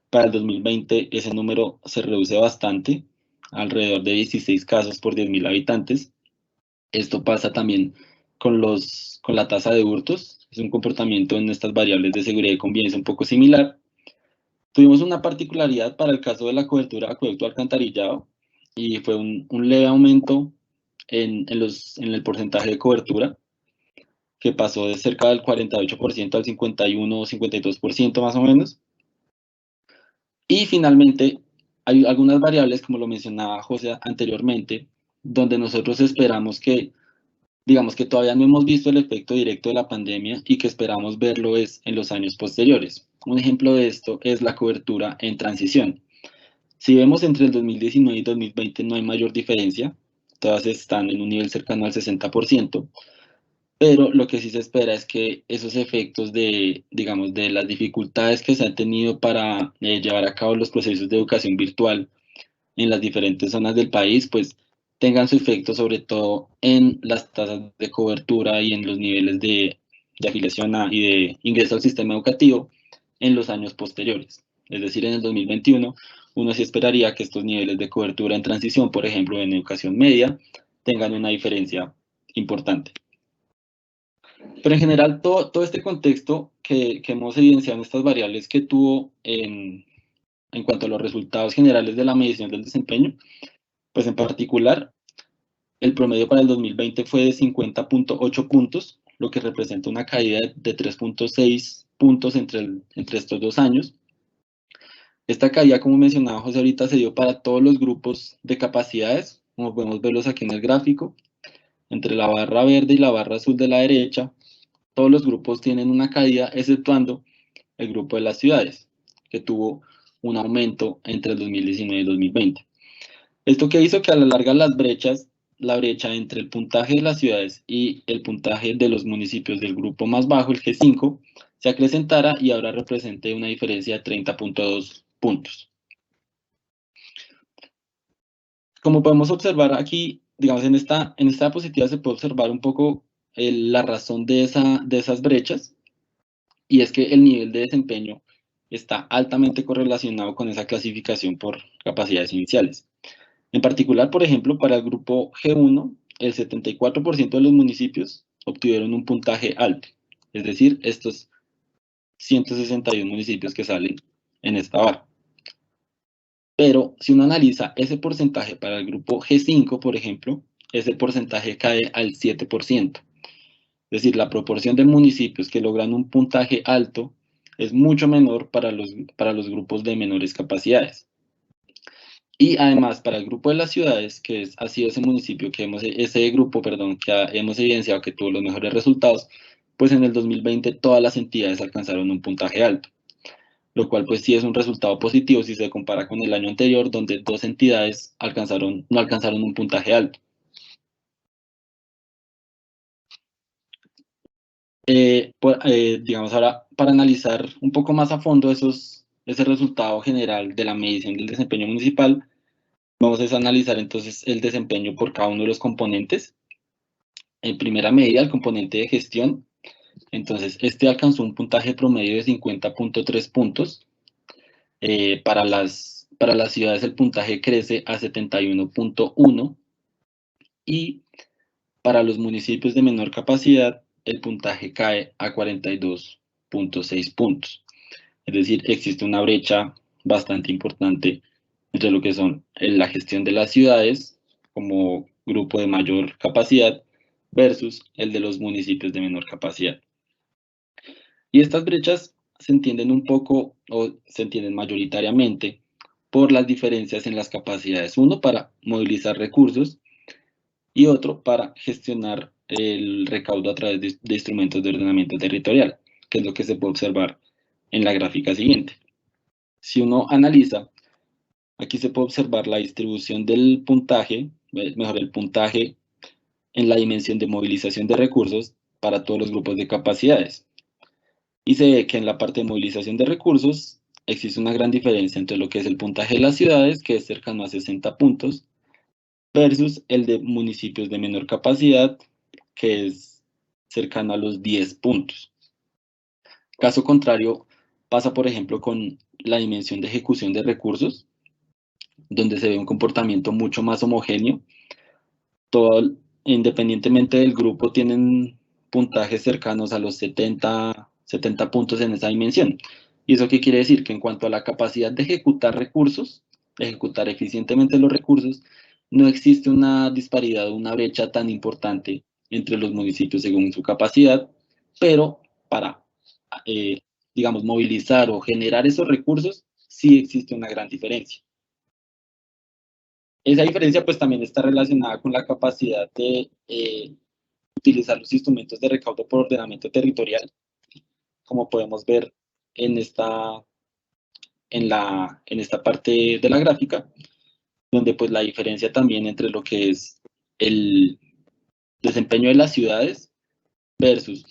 Para el 2020 ese número se reduce bastante, alrededor de 16 casos por 10.000 habitantes. Esto pasa también con la tasa de hurtos, es un comportamiento en estas variables de seguridad y convivencia un poco similar. Tuvimos una particularidad para el caso de la cobertura de acueducto alcantarillado y fue un leve aumento en el porcentaje de cobertura, que pasó de cerca del 48% al 51 o 52% más o menos. Y finalmente, hay algunas variables, como lo mencionaba José anteriormente, donde nosotros esperamos que, digamos que todavía no hemos visto el efecto directo de la pandemia y que esperamos verlo en los años posteriores. Un ejemplo de esto es la cobertura en transición. Si vemos entre el 2019 y 2020 no hay mayor diferencia, todas están en un nivel cercano al 60%, pero lo que sí se espera es que esos efectos de, digamos, de las dificultades que se han tenido para llevar a cabo los procesos de educación virtual en las diferentes zonas del país, pues tengan su efecto sobre todo en las tasas de cobertura y en los niveles de afiliación y de ingreso al sistema educativo en los años posteriores. Es decir, en el 2021, uno sí esperaría que estos niveles de cobertura en transición, por ejemplo, en educación media, tengan una diferencia importante. Pero en general, todo este contexto que hemos evidenciado en estas variables que tuvo en cuanto a los resultados generales de la medición del desempeño, pues en particular, el promedio para el 2020 fue de 50.8 puntos, lo que representa una caída de 3.6 puntos entre estos 2 años. Esta caída, como mencionaba José ahorita, se dio para todos los grupos de capacidades, como podemos verlos aquí en el gráfico. Entre la barra verde y la barra azul de la derecha, todos los grupos tienen una caída, exceptuando el grupo de las ciudades, que tuvo un aumento entre el 2019 y el 2020. Esto que hizo que a la larga la brecha entre el puntaje de las ciudades y el puntaje de los municipios del grupo más bajo, el G5, se acrecentara y ahora represente una diferencia de 30.2 puntos. Como podemos observar aquí, digamos, en esta diapositiva se puede observar un poco la razón de esas brechas, y es que el nivel de desempeño está altamente correlacionado con esa clasificación por capacidades iniciales. En particular, por ejemplo, para el grupo G1, el 74% de los municipios obtuvieron un puntaje alto, es decir, estos 161 municipios que salen en esta barra. Pero si uno analiza ese porcentaje para el grupo G5, por ejemplo, ese porcentaje cae al 7%. Es decir, la proporción de municipios que logran un puntaje alto es mucho menor para los grupos de menores capacidades. Y además, para el grupo de las ciudades, ha sido ese grupo que hemos evidenciado que tuvo los mejores resultados, pues en el 2020 todas las entidades alcanzaron un puntaje alto, lo cual pues sí es un resultado positivo si se compara con el año anterior, donde 2 entidades no alcanzaron un puntaje alto. Digamos ahora, para analizar un poco más a fondo ese resultado general de la medición del desempeño municipal, vamos a analizar entonces el desempeño por cada uno de los componentes. En primera medida, el componente de gestión, entonces este alcanzó un puntaje promedio de 50.3 puntos. Para las ciudades el puntaje crece a 71.1 y para los municipios de menor capacidad el puntaje cae a 42.6 puntos. Es decir, existe una brecha bastante importante entre lo que son la gestión de las ciudades como grupo de mayor capacidad versus el de los municipios de menor capacidad. Y estas brechas se entienden un poco, o se entienden mayoritariamente, por las diferencias en las capacidades. Uno, para movilizar recursos, y otro, para gestionar el recaudo a través de instrumentos de ordenamiento territorial, que es lo que se puede observar en la gráfica siguiente. Si uno analiza, aquí se puede observar la distribución del puntaje, el puntaje en la dimensión de movilización de recursos para todos los grupos de capacidades. Y se ve que en la parte de movilización de recursos existe una gran diferencia entre lo que es el puntaje de las ciudades, que es cercano a 60 puntos, versus el de municipios de menor capacidad, que es cercano a los 10 puntos. Caso contrario, pasa por ejemplo con la dimensión de ejecución de recursos, donde se ve un comportamiento mucho más homogéneo. Independientemente del grupo, tienen puntajes cercanos a los 70 puntos en esa dimensión. ¿Y eso qué quiere decir? Que en cuanto a la capacidad de ejecutar recursos, de ejecutar eficientemente los recursos, no existe una disparidad o una brecha tan importante entre los municipios según su capacidad, pero para, digamos, movilizar o generar esos recursos, sí existe una gran diferencia. Esa diferencia pues también está relacionada con la capacidad de utilizar los instrumentos de recaudo por ordenamiento territorial, como podemos ver en esta parte de la gráfica, donde pues la diferencia también entre lo que es el desempeño de las ciudades versus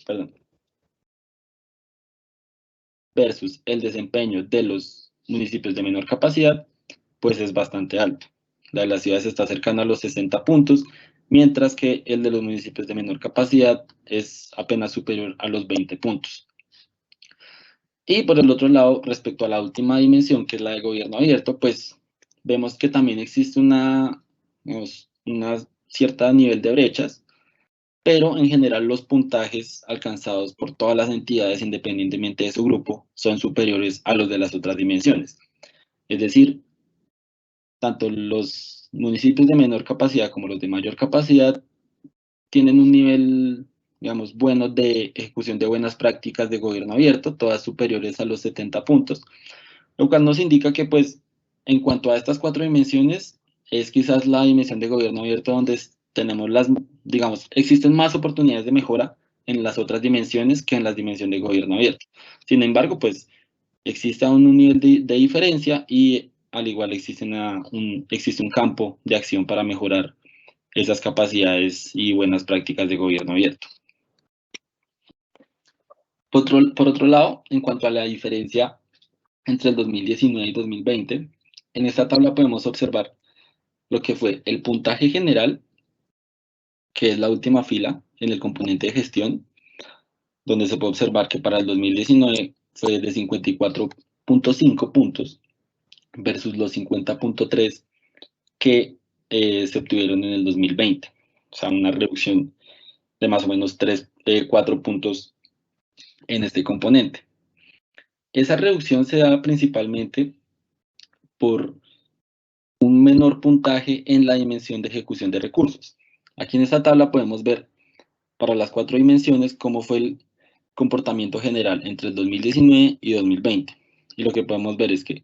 el desempeño de los municipios de menor capacidad, pues es bastante alto. La de las ciudades está cercana a los 60 puntos, mientras que el de los municipios de menor capacidad es apenas superior a los 20 puntos. Y por el otro lado, respecto a la última dimensión, que es la de gobierno abierto, pues vemos que también existe una cierta nivel de brechas, pero en general los puntajes alcanzados por todas las entidades, independientemente de su grupo, son superiores a los de las otras dimensiones. Es decir, tanto los municipios de menor capacidad como los de mayor capacidad tienen un nivel, digamos, bueno de ejecución de buenas prácticas de gobierno abierto, todas superiores a los 70 puntos, lo cual nos indica que, pues, en cuanto a estas 4 dimensiones, es quizás la dimensión de gobierno abierto donde tenemos digamos, existen más oportunidades de mejora en las otras dimensiones que en la dimensión de gobierno abierto. Sin embargo, pues, existe aún un nivel de diferencia y al igual existe un campo de acción para mejorar esas capacidades y buenas prácticas de gobierno abierto. Por otro lado, en cuanto a la diferencia entre el 2019 y 2020, en esta tabla podemos observar lo que fue el puntaje general, que es la última fila en el componente de gestión, donde se puede observar que para el 2019 fue de 54.5 puntos versus los 50.3 que se obtuvieron en el 2020. O sea, una reducción de más o menos 4 puntos en este componente. Esa reducción se da principalmente por un menor puntaje en la dimensión de ejecución de recursos. Aquí en esta tabla podemos ver para las 4 dimensiones cómo fue el comportamiento general entre el 2019 y 2020. Y lo que podemos ver es que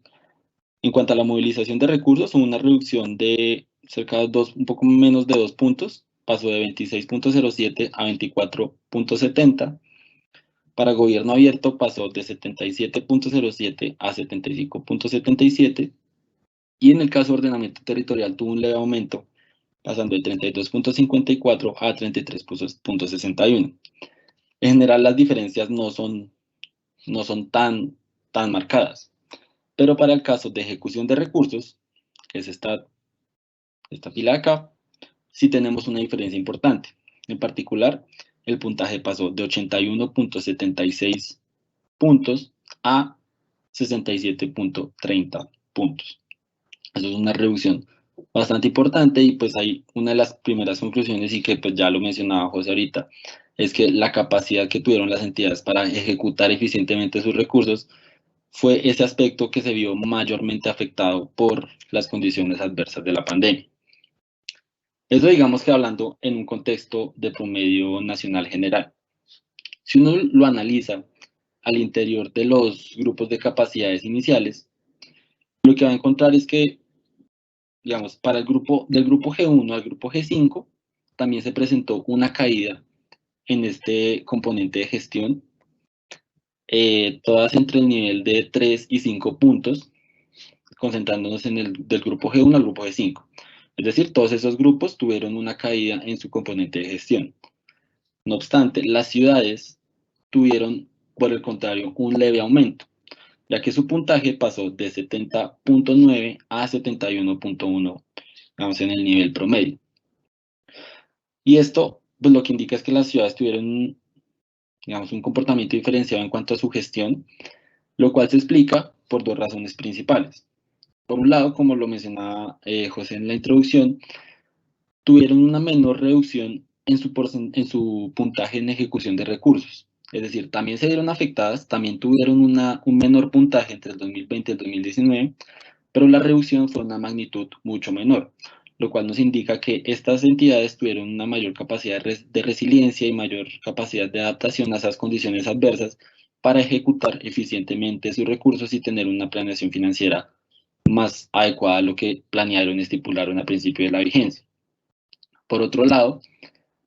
en cuanto a la movilización de recursos, hubo una reducción de cerca de un poco menos de 2 puntos, pasó de 26.07 a 24.70. Para gobierno abierto pasó de 77.07 a 75.77. Y en el caso de ordenamiento territorial tuvo un leve aumento, pasando de 32.54 a 33.61. En general las diferencias no son tan marcadas, pero para el caso de ejecución de recursos, que es esta fila de acá, sí tenemos una diferencia importante. En particular, el puntaje pasó de 81.76 puntos a 67.30 puntos. Eso es una reducción bastante importante y pues hay una de las primeras conclusiones, y que pues ya lo mencionaba José ahorita, es que la capacidad que tuvieron las entidades para ejecutar eficientemente sus recursos fue ese aspecto que se vio mayormente afectado por las condiciones adversas de la pandemia. Eso, digamos, que hablando en un contexto de promedio nacional general. Si uno lo analiza al interior de los grupos de capacidades iniciales, lo que va a encontrar es que, digamos, para el grupo del grupo G1 al grupo G5, también se presentó una caída en este componente de gestión, todas entre el nivel de 3 y 5 puntos, concentrándonos en el del grupo G1 al grupo G5. Es decir, todos esos grupos tuvieron una caída en su componente de gestión. No obstante, las ciudades tuvieron, por el contrario, un leve aumento, ya que su puntaje pasó de 70.9 a 71.1, vamos, en el nivel promedio. Y esto, pues, lo que indica es que las ciudades tuvieron, digamos, un comportamiento diferenciado en cuanto a su gestión, lo cual se explica por 2 razones principales. Por un lado, como lo mencionaba José en la introducción, tuvieron una menor reducción en su puntaje en ejecución de recursos. Es decir, también se vieron afectadas, también tuvieron un menor puntaje entre el 2020 y el 2019, pero la reducción fue una magnitud mucho menor, lo cual nos indica que estas entidades tuvieron una mayor capacidad de resiliencia y mayor capacidad de adaptación a esas condiciones adversas para ejecutar eficientemente sus recursos y tener una planeación financiera más adecuada a lo que planearon y estipularon al principio de la vigencia. Por otro lado,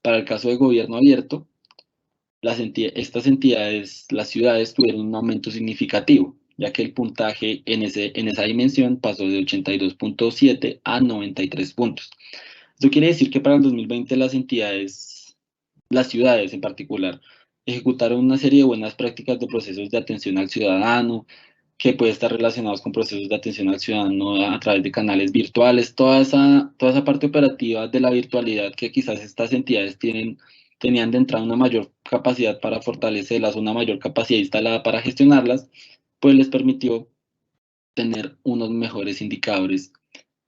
para el caso de gobierno abierto, estas entidades, las ciudades, tuvieron un aumento significativo, ya que el puntaje en esa dimensión pasó de 82.7 a 93 puntos. Esto quiere decir que para el 2020 las entidades, las ciudades en particular, ejecutaron una serie de buenas prácticas de procesos de atención al ciudadano, que puede estar relacionados con procesos de atención al ciudadano a través de canales virtuales, toda esa parte operativa de la virtualidad que quizás estas entidades tenían de entrada una mayor capacidad para fortalecerlas, una mayor capacidad instalada para gestionarlas, pues les permitió tener unos mejores indicadores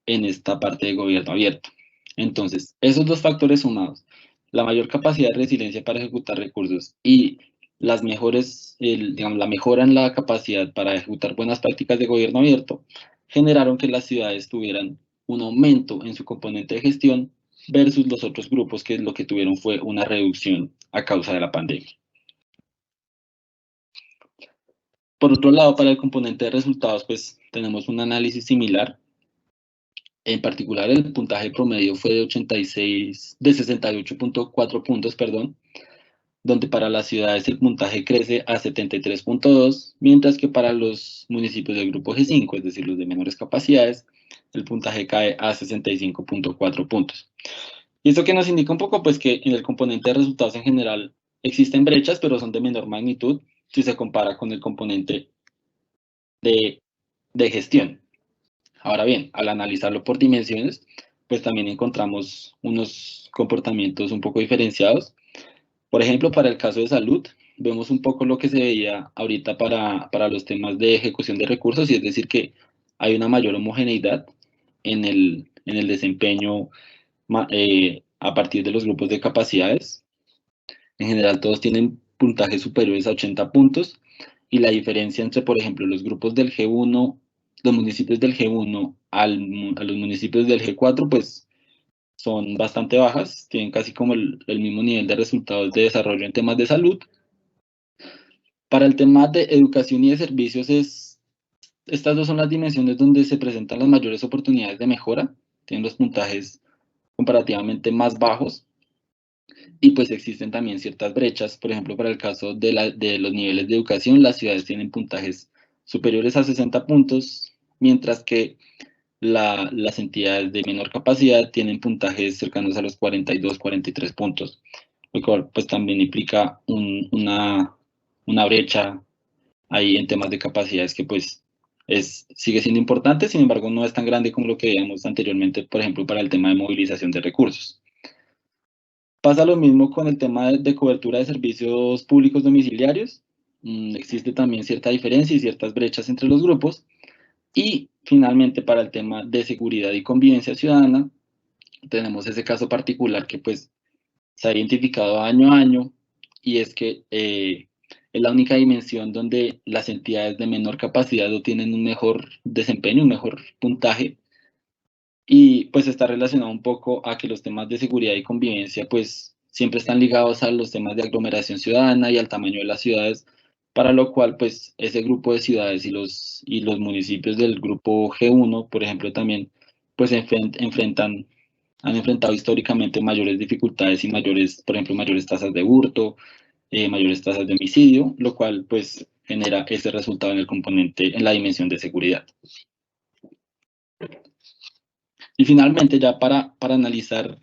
en esta parte de gobierno abierto. Entonces, esos dos factores sumados, la mayor capacidad de resiliencia para ejecutar recursos y las mejores, digamos, la mejora en la capacidad para ejecutar buenas prácticas de gobierno abierto, generaron que las ciudades tuvieran un aumento en su componente de gestión versus los otros grupos que lo que tuvieron fue una reducción a causa de la pandemia. Por otro lado, para el componente de resultados, pues tenemos un análisis similar. En particular, el puntaje promedio fue de 68.4 puntos, perdón, donde para las ciudades el puntaje crece a 73.2, mientras que para los municipios del grupo G5, es decir, los de menores capacidades, el puntaje cae a 65.4 puntos. Y esto que nos indica un poco, pues que en el componente de resultados en general existen brechas, pero son de menor magnitud si se compara con el componente de gestión. Ahora bien, al analizarlo por dimensiones, pues también encontramos unos comportamientos un poco diferenciados. Por ejemplo, para el caso de salud, vemos un poco lo que se veía ahorita para los temas de ejecución de recursos, y es decir, que hay una mayor homogeneidad en el desempeño a partir de los grupos de capacidades. En general, todos tienen puntajes superiores a 80 puntos, y la diferencia entre, por ejemplo, los grupos del G1, los municipios del G1 a los municipios del G4, pues son bastante bajas, tienen casi como el mismo nivel de resultados de desarrollo en temas de salud. Para el tema de educación y de servicios, estas dos son las dimensiones donde se presentan las mayores oportunidades de mejora, tienen los puntajes comparativamente más bajos, y pues existen también ciertas brechas. Por ejemplo, para el caso de los niveles de educación, las ciudades tienen puntajes superiores a 60 puntos, mientras que las entidades de menor capacidad tienen puntajes cercanos a los 42, 43 puntos, lo cual pues también implica una brecha ahí en temas de capacidades que pues sigue siendo importante, sin embargo no es tan grande como lo que veíamos anteriormente, por ejemplo, para el tema de movilización de recursos. Pasa lo mismo con el tema de cobertura de servicios públicos domiciliarios. Existe también cierta diferencia y ciertas brechas entre los grupos. Y finalmente, para el tema de seguridad y convivencia ciudadana, tenemos ese caso particular que pues se ha identificado año a año, y es que es la única dimensión donde las entidades de menor capacidad obtienen un mejor desempeño, un mejor puntaje, y pues está relacionado un poco a que los temas de seguridad y convivencia pues siempre están ligados a los temas de aglomeración ciudadana y al tamaño de las ciudades, para lo cual pues ese grupo de ciudades y los municipios del grupo G1, por ejemplo, también pues han enfrentado históricamente mayores dificultades y por ejemplo, mayores tasas de hurto, mayores tasas de homicidio, lo cual pues genera ese resultado en el componente, en la dimensión de seguridad. Y finalmente, ya para analizar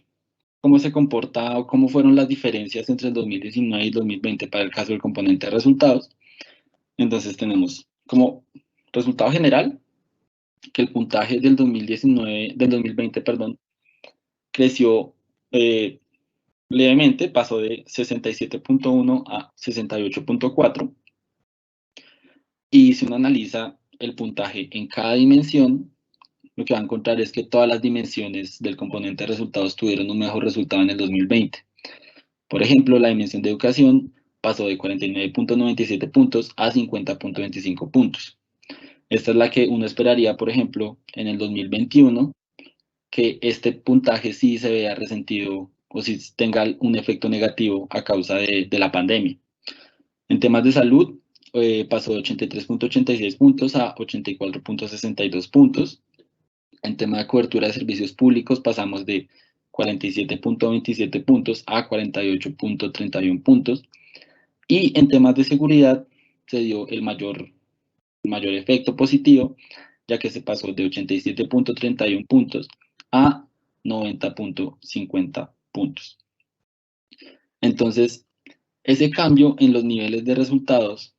cómo se comporta o cómo fueron las diferencias entre el 2019 y 2020 para el caso del componente de resultados, entonces tenemos como resultado general que el puntaje del 2020, perdón, creció levemente, pasó de 67.1 a 68.4, y si uno analiza el puntaje en cada dimensión, lo que va a encontrar es que todas las dimensiones del componente de resultados tuvieron un mejor resultado en el 2020. Por ejemplo, la dimensión de educación pasó de 49.97 puntos a 50.25 puntos. Esta es la que uno esperaría, por ejemplo, en el 2021, que este puntaje sí se vea resentido o si tenga un efecto negativo a causa de la pandemia. En temas de salud, pasó de 83.86 puntos a 84.62 puntos. En tema de cobertura de servicios públicos pasamos de 47.27 puntos a 48.31 puntos. Y en temas de seguridad se dio el mayor efecto positivo, ya que se pasó de 87.31 puntos a 90.50 puntos. Entonces, ese cambio en los niveles de resultados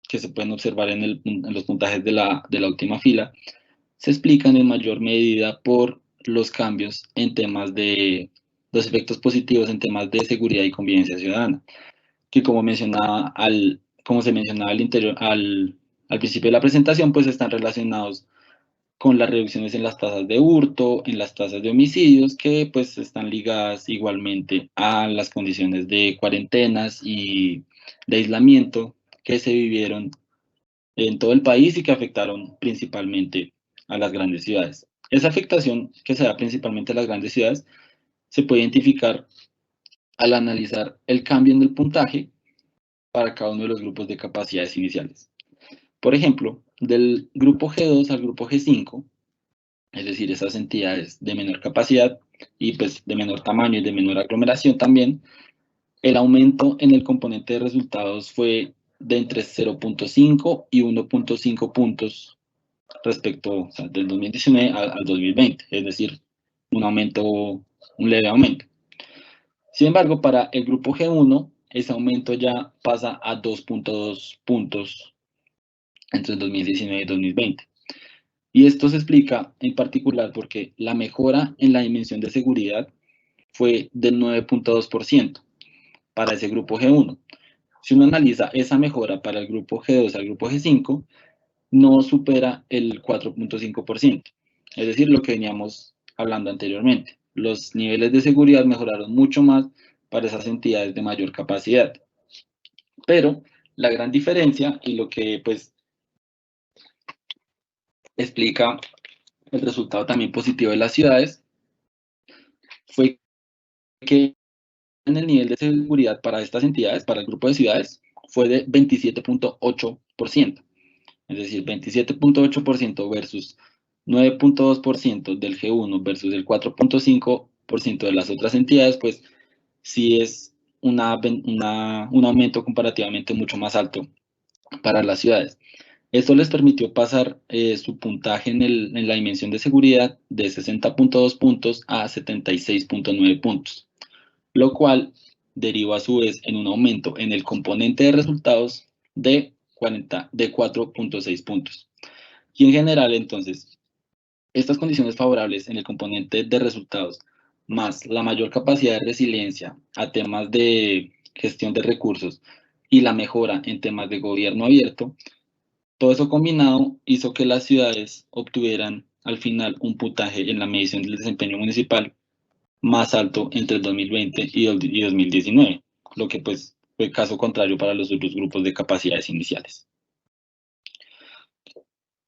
que se pueden observar en los puntajes de la última fila se explican en mayor medida por los cambios en temas de los efectos positivos en temas de seguridad y convivencia ciudadana, que como se mencionaba al principio de la presentación, pues están relacionados con las reducciones en las tasas de hurto, en las tasas de homicidios, que pues están ligadas igualmente a las condiciones de cuarentenas y de aislamiento que se vivieron en todo el país y que afectaron principalmente a las grandes ciudades. Esa afectación que se da principalmente a las grandes ciudades se puede identificar al analizar el cambio en el puntaje para cada uno de los grupos de capacidades iniciales. Por ejemplo, del grupo G2 al grupo G5, es decir, esas entidades de menor capacidad y pues de menor tamaño y de menor aglomeración también, el aumento en el componente de resultados fue de entre 0.5 y 1.5 puntos respecto, o sea, del 2019 al 2020, es decir, un leve aumento. Sin embargo, para el grupo G1, ese aumento ya pasa a 2.2 puntos entre el 2019 y 2020. Y esto se explica en particular porque la mejora en la dimensión de seguridad fue del 9.2% para ese grupo G1. Si uno analiza esa mejora para el grupo G2 al grupo G5, no supera el 4.5%. Es decir, lo que veníamos hablando anteriormente. Los niveles de seguridad mejoraron mucho más para esas entidades de mayor capacidad. Pero la gran diferencia y lo que pues explica el resultado también positivo de las ciudades fue que en el nivel de seguridad para estas entidades, para el grupo de ciudades, fue de 27.8%. Es decir, 27.8% versus 9.2% del G1 versus el 4.5% de las otras entidades, pues sí es un aumento comparativamente mucho más alto para las ciudades. Esto les permitió pasar su puntaje en la dimensión de seguridad de 60.2 puntos a 76.9 puntos, lo cual deriva a su vez en un aumento en el componente de resultados de 4.6 puntos. Y en general, entonces, estas condiciones favorables en el componente de resultados, más la mayor capacidad de resiliencia a temas de gestión de recursos y la mejora en temas de gobierno abierto, todo eso combinado hizo que las ciudades obtuvieran al final un puntaje en la medición del desempeño municipal más alto entre el 2020 y 2019, lo que pues fue caso contrario para los otros grupos de capacidades iniciales.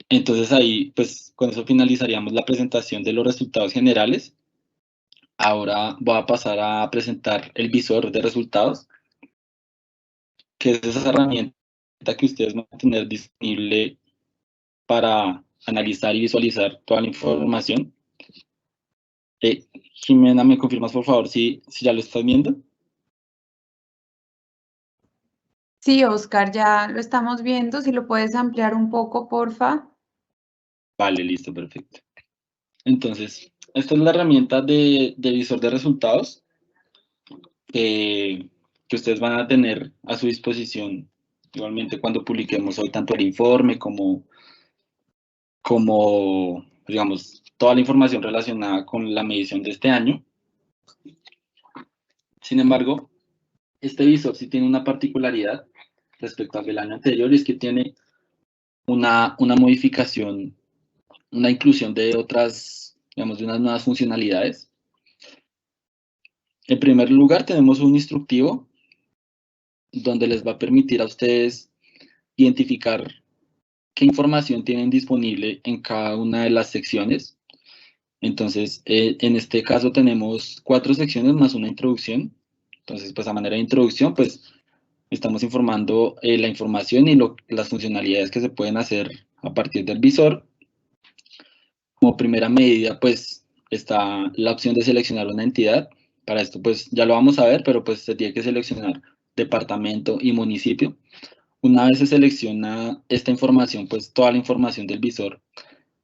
Entonces ahí, pues con eso finalizaríamos la presentación de los resultados generales. Ahora voy a pasar a presentar el visor de resultados, que es esa herramienta que ustedes van a tener disponible para analizar y visualizar toda la información. Jimena, ¿me confirmas por favor si ya lo estás viendo? Sí, Oscar, ya lo estamos viendo. Si lo puedes ampliar un poco, porfa. Vale, listo, perfecto. Entonces, esta es la herramienta de visor de resultados que ustedes van a tener a su disposición igualmente cuando publiquemos hoy tanto el informe como digamos, toda la información relacionada con la medición de este año. Sin embargo, este visor sí tiene una particularidad respecto al del año anterior, y es que tiene una modificación, una inclusión de otras, digamos, de unas nuevas funcionalidades. En primer lugar, tenemos un instructivo donde les va a permitir a ustedes identificar qué información tienen disponible en cada una de las secciones. Entonces, en este caso tenemos 4 secciones más una introducción. Entonces, pues a manera de introducción, pues estamos informando la información y las funcionalidades que se pueden hacer a partir del visor. Como primera medida, pues está la opción de seleccionar una entidad. Para esto, pues ya lo vamos a ver, pero pues se tiene que seleccionar departamento y municipio. Una vez se selecciona esta información, pues toda la información del visor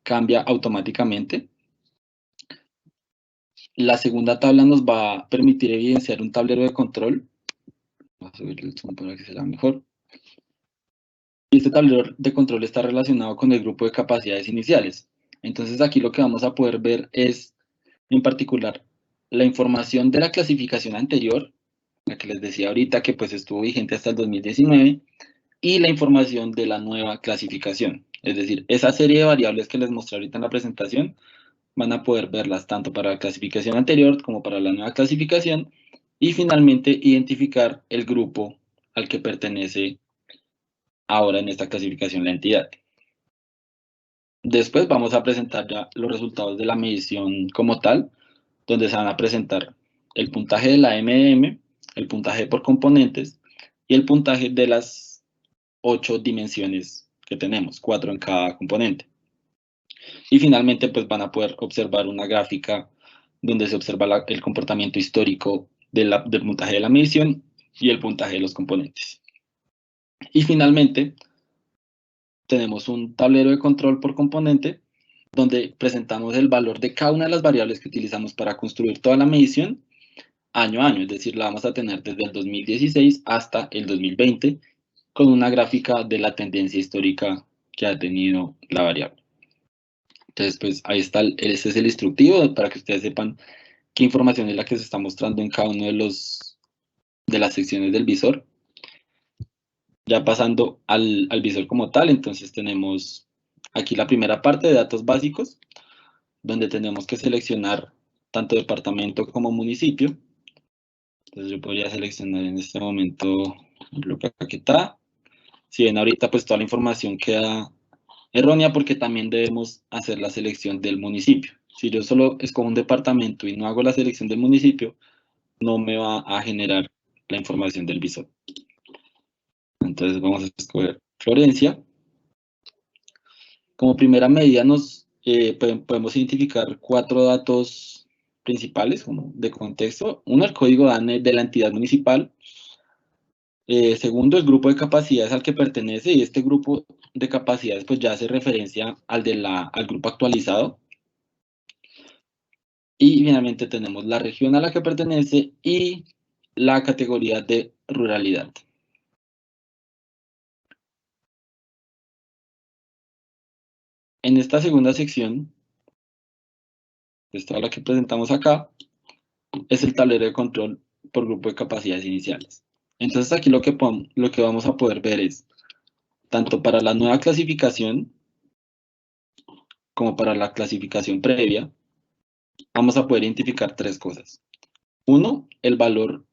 cambia automáticamente. La segunda tabla nos va a permitir evidenciar un tablero de control. Voy a subir el zoom para que se vea mejor. Y este tablero de control está relacionado con el grupo de capacidades iniciales. Entonces aquí lo que vamos a poder ver es, en particular, la información de la clasificación anterior, la que les decía ahorita que pues estuvo vigente hasta el 2019, y la información de la nueva clasificación. Es decir, esa serie de variables que les mostré ahorita en la presentación, van a poder verlas tanto para la clasificación anterior como para la nueva clasificación, y finalmente identificar el grupo al que pertenece ahora en esta clasificación la entidad. Después vamos a presentar ya los resultados de la medición como tal, donde se van a presentar el puntaje de la MDM, el puntaje por componentes y el puntaje de las 8 dimensiones que tenemos, 4 en cada componente. Y finalmente pues van a poder observar una gráfica donde se observa el comportamiento histórico del puntaje de la medición y el puntaje de los componentes. Y finalmente tenemos un tablero de control por componente donde presentamos el valor de cada una de las variables que utilizamos para construir toda la medición año a año, es decir, la vamos a tener desde el 2016 hasta el 2020 con una gráfica de la tendencia histórica que ha tenido la variable. Entonces, pues ahí está, ese es el instructivo para que ustedes sepan qué información es la que se está mostrando en cada uno de las secciones del visor. Ya pasando al visor como tal, entonces tenemos aquí la primera parte de datos básicos, donde tenemos que seleccionar tanto departamento como municipio. Entonces yo podría seleccionar en este momento lo que acá está. Si ven ahorita, pues toda la información queda errónea porque también debemos hacer la selección del municipio. Si yo solo escojo un departamento y no hago la selección del municipio, no me va a generar la información del visor. Entonces vamos a escoger Florencia. Como primera medida podemos identificar 4 datos principales como de contexto. Uno, el código DANE de la entidad municipal. Segundo, el grupo de capacidades al que pertenece, y este grupo de capacidades pues ya hace referencia al grupo actualizado. Y finalmente tenemos la región a la que pertenece y la categoría de ruralidad. En esta segunda sección, esta la que presentamos acá, es el tablero de control por grupo de capacidades iniciales. Entonces aquí lo que vamos a poder ver es, tanto para la nueva clasificación como para la clasificación previa, vamos a poder identificar 3 cosas. Uno, el valor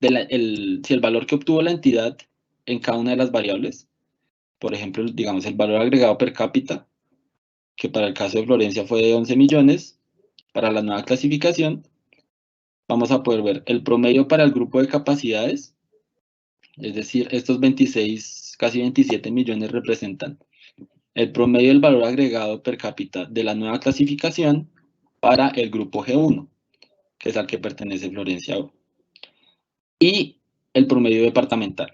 el valor que obtuvo la entidad en cada una de las variables. Por ejemplo, digamos el valor agregado per cápita, que para el caso de Florencia fue de 11 millones. Para la nueva clasificación, vamos a poder ver el promedio para el grupo de capacidades, es decir, estos 26, casi 27 millones representan el promedio del valor agregado per cápita de la nueva clasificación para el grupo G1, que es al que pertenece Florencia, y el promedio departamental.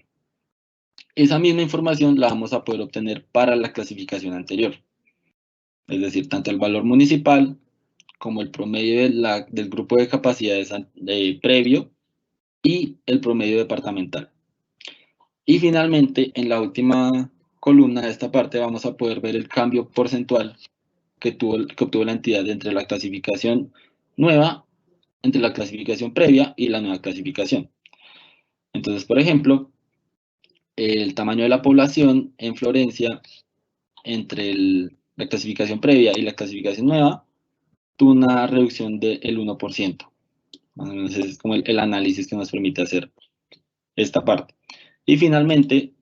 Esa misma información la vamos a poder obtener para la clasificación anterior, es decir, tanto el valor municipal como el promedio del grupo de capacidades previo y el promedio departamental. Y finalmente, en la última columna de esta parte vamos a poder ver el cambio porcentual que obtuvo la entidad entre la clasificación nueva, entre la clasificación previa y la nueva clasificación. Entonces, por ejemplo, el tamaño de la población en Florencia entre la clasificación previa y la clasificación nueva tuvo una reducción del 1%. Más o menos es como el análisis que nos permite hacer esta parte. Y finalmente,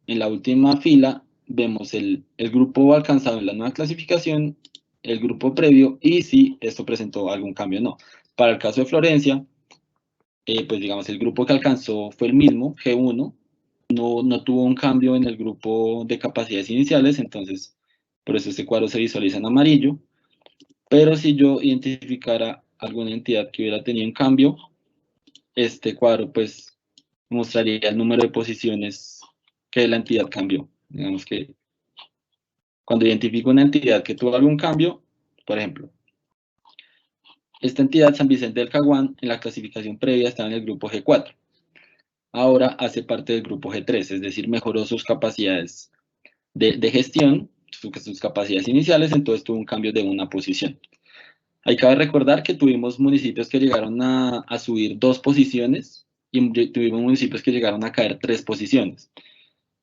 en la última fila, vemos el grupo alcanzado en la nueva clasificación, el grupo previo y si esto presentó algún cambio o no. Para el caso de Florencia, pues digamos el grupo que alcanzó fue el mismo, G1, no tuvo un cambio en el grupo de capacidades iniciales, entonces por eso este cuadro se visualiza en amarillo. Pero si yo identificara alguna entidad que hubiera tenido un cambio, este cuadro pues mostraría el número de posiciones que la entidad cambió. Digamos que cuando identifico una entidad que tuvo algún cambio, por ejemplo, esta entidad, San Vicente del Caguán, en la clasificación previa estaba en el grupo G4. Ahora hace parte del grupo G3, es decir, mejoró sus capacidades de gestión, sus capacidades iniciales, entonces tuvo un cambio de una posición. Ahí cabe recordar que tuvimos municipios que llegaron a subir 2 posiciones y tuvimos municipios que llegaron a caer 3 posiciones.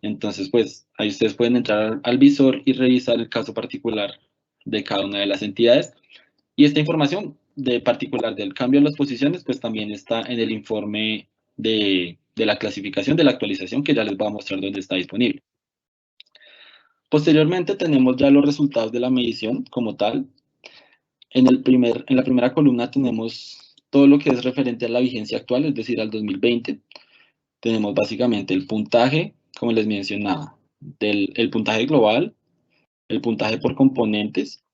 Entonces, pues, ahí ustedes pueden entrar al visor y revisar el caso particular de cada una de las entidades. Y esta información de particular del cambio de las posiciones, pues también está en el informe de la clasificación, de la actualización, que ya les voy a mostrar dónde está disponible. Posteriormente tenemos ya los resultados de la medición como tal. En la primera columna tenemos todo lo que es referente a la vigencia actual, es decir, al 2020. Tenemos básicamente el puntaje, como les mencionaba, el puntaje global, el puntaje por componentes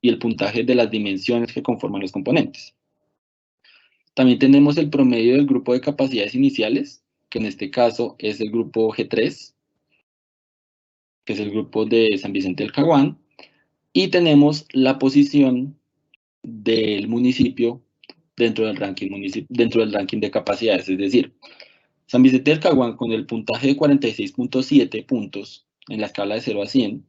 y el puntaje de las dimensiones que conforman los componentes. También tenemos el promedio del grupo de capacidades iniciales, que en este caso es el grupo G3, que es el grupo de San Vicente del Caguán, y tenemos la posición del municipio dentro del ranking de capacidades, es decir, San Vicente del Caguán con el puntaje de 46.7 puntos en la escala de 0 a 100,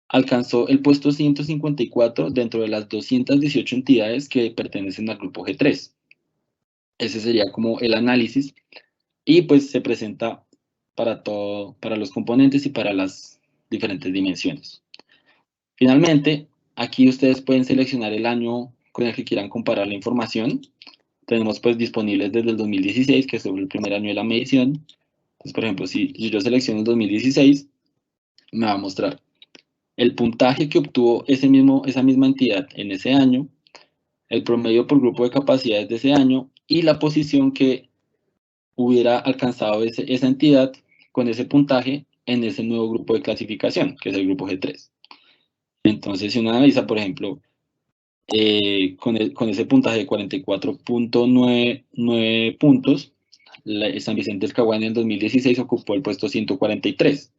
alcanzó el puesto 154 dentro de las 218 entidades que pertenecen al grupo G3. Ese sería como el análisis y pues se presenta para los componentes y para las diferentes dimensiones. Finalmente, aquí ustedes pueden seleccionar el año con el que quieran comparar la información. Tenemos pues disponibles desde el 2016, que es el primer año de la medición. Entonces, por ejemplo, si yo selecciono el 2016, me va a mostrar el puntaje que obtuvo esa misma entidad en ese año, el promedio por grupo de capacidades de ese año y la posición que hubiera alcanzado esa entidad con ese puntaje en ese nuevo grupo de clasificación, que es el grupo G3. Entonces, si uno analiza, por ejemplo, con ese puntaje de 44.99 puntos, San Vicente del Caguán en el 2016 ocupó el puesto 143.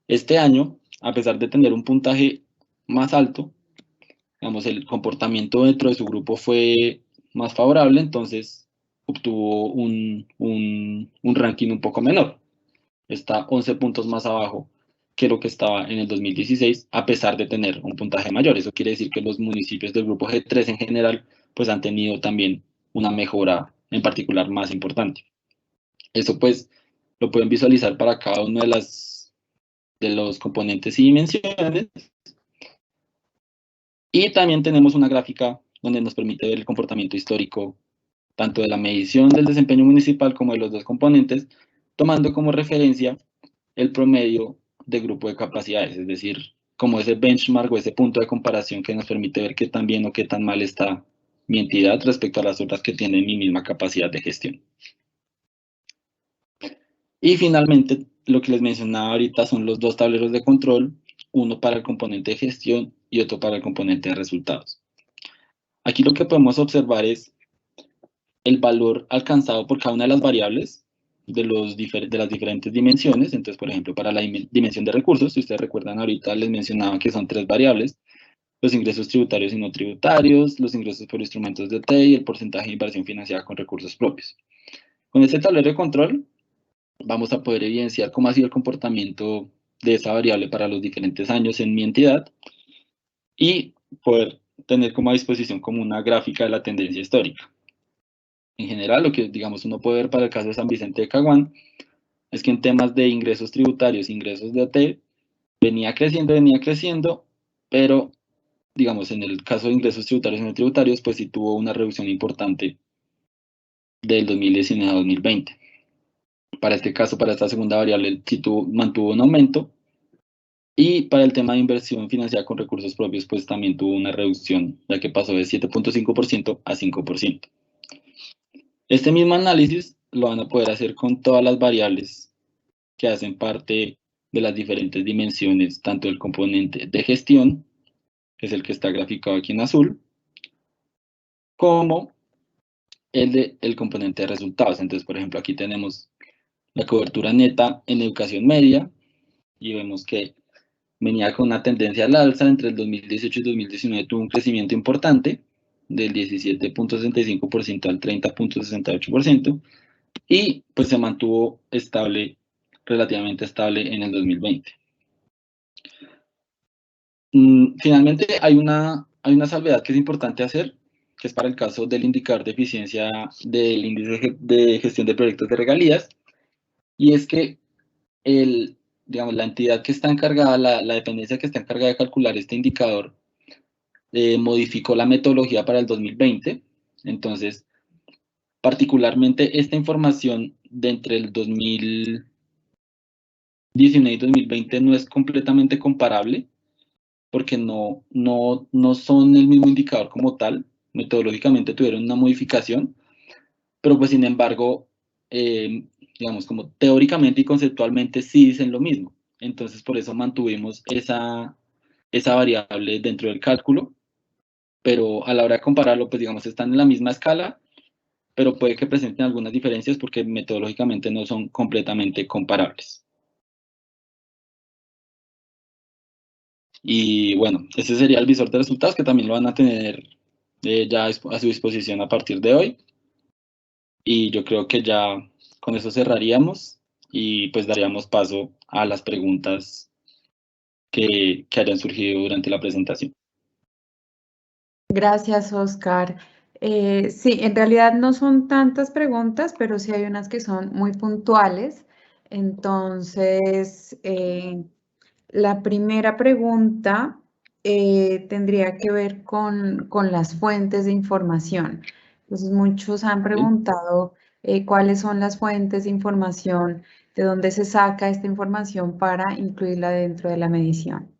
Este año, a pesar de tener un puntaje más alto, digamos, el comportamiento dentro de su grupo fue más favorable, entonces obtuvo un ranking un poco menor. Está 11 puntos más abajo que lo que estaba en el 2016, a pesar de tener un puntaje mayor. Eso quiere decir que los municipios del grupo G3 en general, pues han tenido también una mejora en particular más importante. Eso pues lo pueden visualizar para cada uno de los componentes y dimensiones. Y también tenemos una gráfica donde nos permite ver el comportamiento histórico tanto de la medición del desempeño municipal como de los dos componentes, tomando como referencia el promedio de grupo de capacidades, es decir, como ese benchmark o ese punto de comparación que nos permite ver qué tan bien o qué tan mal está mi entidad respecto a las otras que tienen mi misma capacidad de gestión. Y finalmente, lo que les mencionaba ahorita son los dos tableros de control, uno para el componente de gestión y otro para el componente de resultados. Aquí lo que podemos observar es el valor alcanzado por cada una de las variables de las diferentes dimensiones. Entonces, por ejemplo, para la dimensión de recursos, si ustedes recuerdan ahorita les mencionaba que son 3 variables: los ingresos tributarios y no tributarios, los ingresos por instrumentos de OT y el porcentaje de inversión financiada con recursos propios. Con este tablero de control vamos a poder evidenciar cómo ha sido el comportamiento de esa variable para los diferentes años en mi entidad y poder tener como a disposición como una gráfica de la tendencia histórica. En general, lo que, digamos, uno puede ver para el caso de San Vicente de Caguán es que en temas de ingresos tributarios, ingresos de OT, venía creciendo, pero, digamos, en el caso de ingresos tributarios y no tributarios, pues sí tuvo una reducción importante del 2019 a 2020. Para este caso, para esta segunda variable, sí mantuvo un aumento, y para el tema de inversión financiada con recursos propios, pues también tuvo una reducción, ya que pasó de 7.5% a 5%. Este mismo análisis lo van a poder hacer con todas las variables que hacen parte de las diferentes dimensiones, tanto el componente de gestión, que es el que está graficado aquí en azul, como el componente de resultados. Entonces, por ejemplo, aquí tenemos la cobertura neta en educación media, y vemos que venía con una tendencia al alza. Entre el 2018 y 2019 tuvo un crecimiento importante, del 17.65% al 30.68%, y pues se mantuvo estable, relativamente estable en el 2020. Finalmente, hay una salvedad que es importante hacer, que es para el caso del indicador de eficiencia del índice de gestión de proyectos de regalías, y es que digamos, la entidad que está encargada, la dependencia que está encargada de calcular este indicador, modificó la metodología para el 2020. Entonces, particularmente esta información de entre el 2019 y 2020 no es completamente comparable, porque no son el mismo indicador como tal. Metodológicamente tuvieron una modificación, pero pues sin embargo, digamos, como teóricamente y conceptualmente sí dicen lo mismo. Entonces por eso mantuvimos esa variable dentro del cálculo, pero a la hora de compararlo, pues digamos, están en la misma escala, pero puede que presenten algunas diferencias porque metodológicamente no son completamente comparables. Y bueno, ese sería el visor de resultados, que también lo van a tener ya a su disposición a partir de hoy. Y yo creo que ya con eso cerraríamos y pues daríamos paso a las preguntas que hayan surgido durante la presentación. Gracias, Oscar. Sí, en realidad no son tantas preguntas, pero sí hay unas que son muy puntuales. Entonces, la primera pregunta tendría que ver con las fuentes de información. Entonces, muchos han preguntado cuáles son las fuentes de información, de dónde se saca esta información para incluirla dentro de la medición.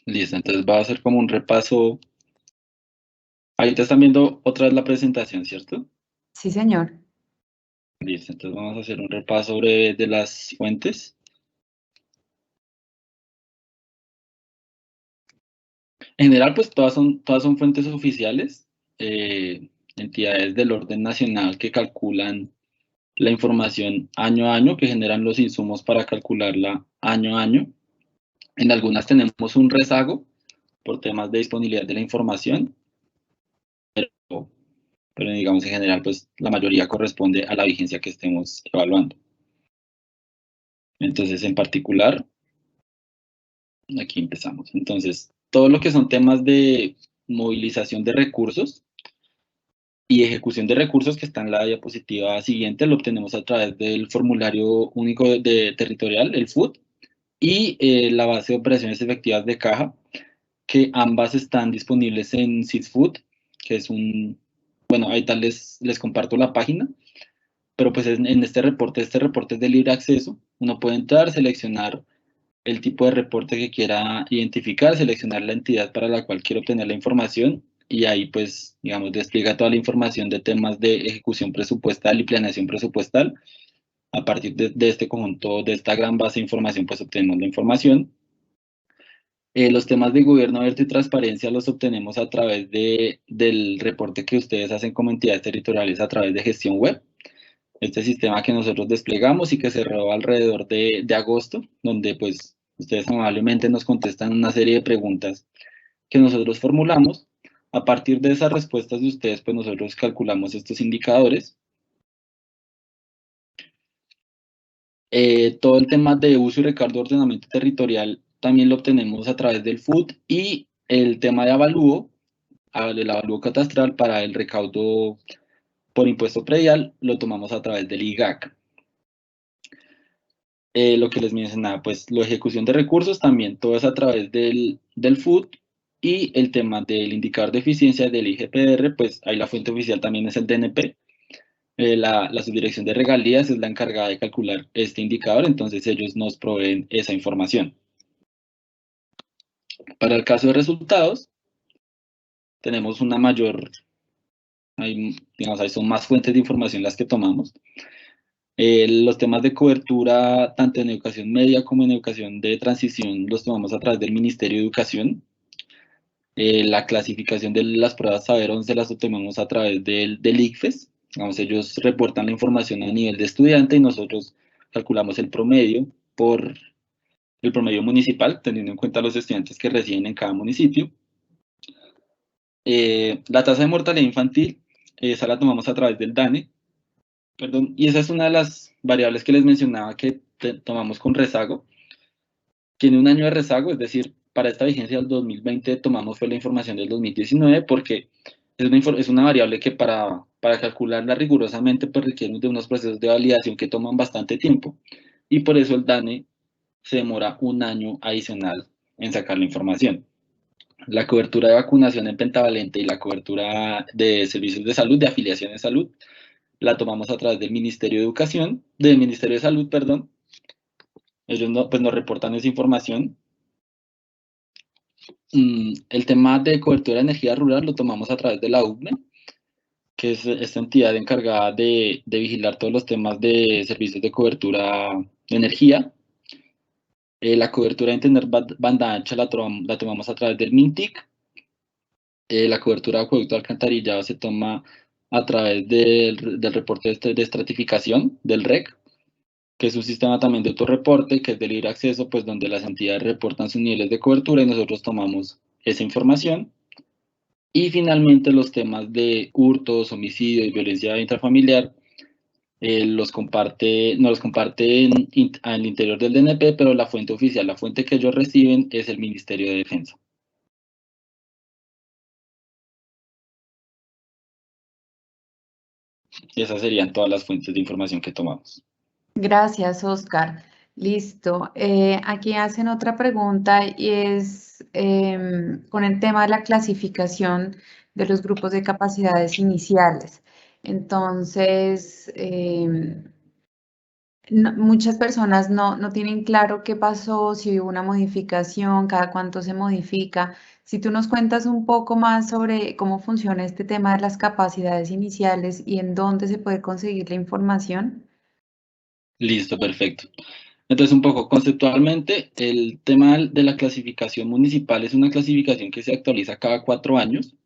Listo, entonces va a ser como un repaso. Ahí te están viendo otra vez la presentación, ¿cierto? Sí, señor. Listo, entonces vamos a hacer un repaso breve de las fuentes. En general, pues todas son fuentes oficiales, entidades del orden nacional que calculan la información año a año, que generan los insumos para calcularla año a año. En algunas tenemos un rezago por temas de disponibilidad de la información, pero digamos en general, pues la mayoría corresponde a la vigencia que estemos evaluando. Entonces, en particular, aquí empezamos. Entonces, todo lo que son temas de movilización de recursos y ejecución de recursos, que está en la diapositiva siguiente, lo obtenemos a través del formulario único territorial, el FUT, y la base de operaciones efectivas de caja, que ambas están disponibles en SysFood, que es bueno, ahí tal les comparto la página, pero pues en este reporte es de libre acceso. Uno puede entrar, seleccionar el tipo de reporte que quiera identificar, seleccionar la entidad para la cual quiere obtener la información, y ahí pues, digamos, despliega toda la información de temas de ejecución presupuestal y planeación presupuestal. A partir de este conjunto, de esta gran base de información, pues obtenemos la información. Los temas de gobierno abierto y transparencia los obtenemos a través del reporte que ustedes hacen como entidades territoriales a través de gestión web. Este sistema que nosotros desplegamos y que se cerró alrededor de agosto, donde pues ustedes amablemente nos contestan una serie de preguntas que nosotros formulamos. A partir de esas respuestas de ustedes, pues nosotros calculamos estos indicadores. Todo el tema de uso y recargo de ordenamiento territorial también lo obtenemos a través del FUT, y el tema de avalúo, el avalúo catastral para el recaudo por impuesto predial, lo tomamos a través del IGAC. Lo que les mencionaba, pues la ejecución de recursos también, todo es a través del FUT, y el tema del indicador de eficiencia del IGPR, pues ahí la fuente oficial también es el DNP. La subdirección de regalías es la encargada de calcular este indicador, entonces ellos nos proveen esa información. Para el caso de resultados, tenemos una mayor, digamos, ahí son más fuentes de información las que tomamos. Los temas de cobertura, tanto en educación media como en educación de transición, los tomamos a través del Ministerio de Educación. La clasificación de las pruebas Saber 11 las obtenemos a través del ICFES. Digamos, ellos reportan la información a nivel de estudiante y nosotros calculamos el promedio por el promedio municipal, teniendo en cuenta los estudiantes que residen en cada municipio. La tasa de mortalidad infantil, esa la tomamos a través del DANE, perdón, y esa es una de las variables que les mencionaba que tomamos con rezago. Tiene un año de rezago, es decir, para esta vigencia del 2020 tomamos fue la información del 2019 porque es una variable que para calcularla rigurosamente pues requiere de unos procesos de validación que toman bastante tiempo y por eso el DANE se demora un año adicional en sacar la información. La cobertura de vacunación en pentavalente y la cobertura de servicios de salud, de afiliación en salud, la tomamos a través del Ministerio de Educación, del Ministerio de Salud, perdón. Ellos pues nos reportan esa información. El tema de cobertura de energía rural lo tomamos a través de la UCME, que es esta entidad encargada de vigilar todos los temas de servicios de cobertura de energía. La cobertura de Internet banda ancha la tomamos a través del MINTIC. La cobertura de acueducto alcantarillado se toma a través del reporte de estratificación del REC, que es un sistema también de autorreporte, que es de libre acceso, pues donde las entidades reportan sus niveles de cobertura y nosotros tomamos esa información. Y finalmente los temas de hurtos, homicidio y violencia intrafamiliar nos los comparten al interior del DNP, pero la fuente oficial, la fuente que ellos reciben es el Ministerio de Defensa. Y esas serían todas las fuentes de información que tomamos. Gracias, Oscar. Listo. Aquí hacen otra pregunta y es con el tema de la clasificación de los grupos de capacidades iniciales. Entonces, muchas personas no tienen claro qué pasó, si hubo una modificación, cada cuánto se modifica. Si tú nos cuentas un poco más sobre cómo funciona este tema de las capacidades iniciales y en dónde se puede conseguir la información. Listo, perfecto. Entonces, un poco conceptualmente, el tema de la clasificación municipal es una clasificación que se actualiza cada 4 años.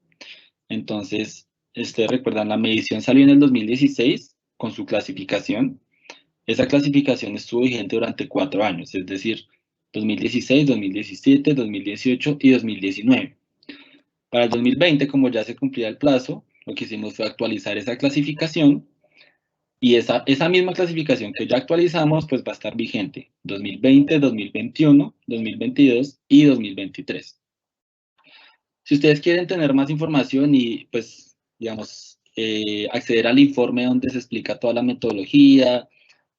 Entonces, ustedes recuerdan, la medición salió en el 2016 con su clasificación. Esa clasificación estuvo vigente durante 4 años, es decir, 2016, 2017, 2018 y 2019. Para el 2020, como ya se cumplía el plazo, lo que hicimos fue actualizar esa clasificación y esa misma clasificación que ya actualizamos, pues va a estar vigente 2020, 2021, 2022 y 2023. Si ustedes quieren tener más información y, pues, digamos, acceder al informe donde se explica toda la metodología,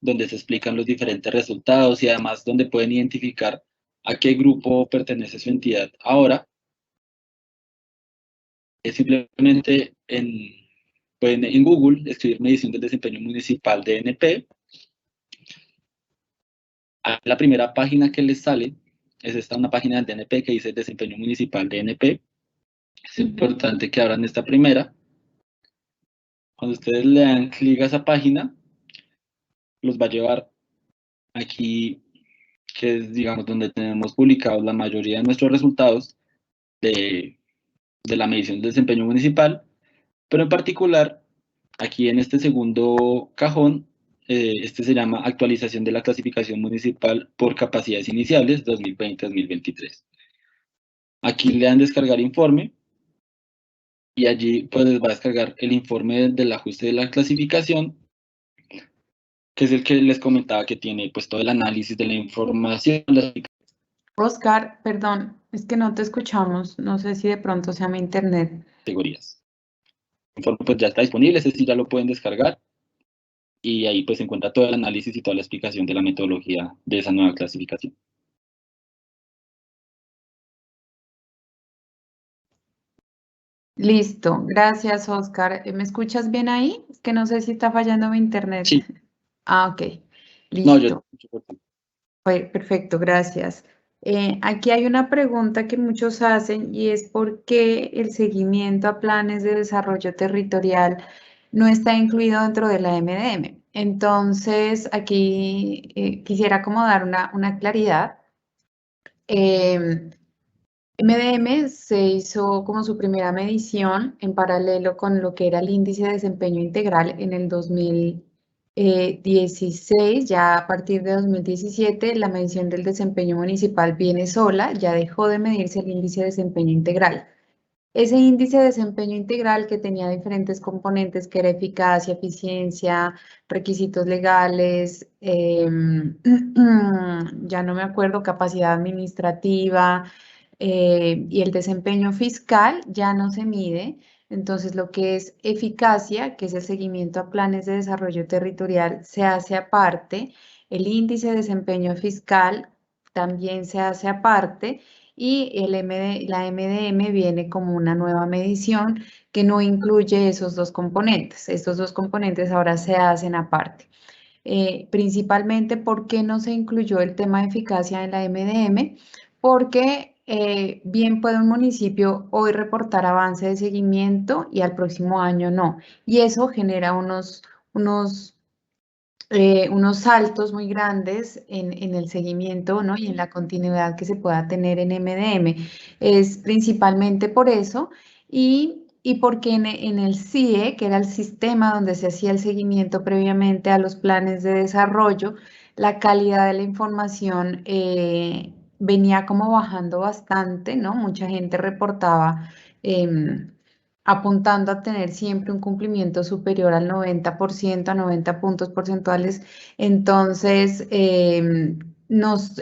donde se explican los diferentes resultados y además donde pueden identificar a qué grupo pertenece su entidad ahora, es simplemente pueden en Google escribir medición del desempeño municipal DNP. La primera página que les sale es una página del DNP que dice desempeño municipal DNP. Es importante que abran esta primera. Cuando ustedes le dan clic a esa página, los va a llevar aquí, que es, digamos, donde tenemos publicados la mayoría de nuestros resultados de la medición del desempeño municipal, pero en particular, aquí en este segundo cajón, este se llama actualización de la clasificación municipal por capacidades iniciales 2020-2023. Aquí le dan descargar informe y allí pues les va a descargar el informe del ajuste de la clasificación, que es el que les comentaba que tiene pues todo el análisis de la información. Oscar, perdón, es que no te escuchamos, no sé si de pronto sea mi internet. Categorías. El informe pues ya está disponible, ese sí ya lo pueden descargar y ahí pues se encuentra todo el análisis y toda la explicación de la metodología de esa nueva clasificación. Listo, gracias, Oscar. ¿Me escuchas bien ahí? Es que no sé si está fallando mi internet. Sí. Ah, ok, No, listo. Perfecto, gracias. Aquí hay una pregunta que muchos hacen y es ¿por qué el seguimiento a planes de desarrollo territorial no está incluido dentro de la MDM? Entonces, aquí quisiera como dar una claridad. MDM se hizo como su primera medición en paralelo con lo que era el índice de desempeño integral en el 2016. Ya a partir de 2017 la medición del desempeño municipal viene sola, ya dejó de medirse el índice de desempeño integral. Ese índice de desempeño integral que tenía diferentes componentes, que era eficacia, eficiencia, requisitos legales, ya no me acuerdo, capacidad administrativa y el desempeño fiscal, ya no se mide. Entonces, lo que es eficacia, que es el seguimiento a planes de desarrollo territorial, se hace aparte. El índice de desempeño fiscal también se hace aparte y la MDM viene como una nueva medición que no incluye esos dos componentes. Estos dos componentes ahora se hacen aparte. Principalmente, ¿por qué no se incluyó el tema de eficacia en la MDM? Porque bien puede un municipio hoy reportar avance de seguimiento y al próximo año no. Y eso genera unos saltos muy grandes en el seguimiento, ¿no? Y en la continuidad que se pueda tener en MDM. Es principalmente por eso y porque en el CIE, que era el sistema donde se hacía el seguimiento previamente a los planes de desarrollo, la calidad de la información venía como bajando bastante, ¿no? Mucha gente reportaba apuntando a tener siempre un cumplimiento superior al 90%, a 90 puntos porcentuales. Entonces,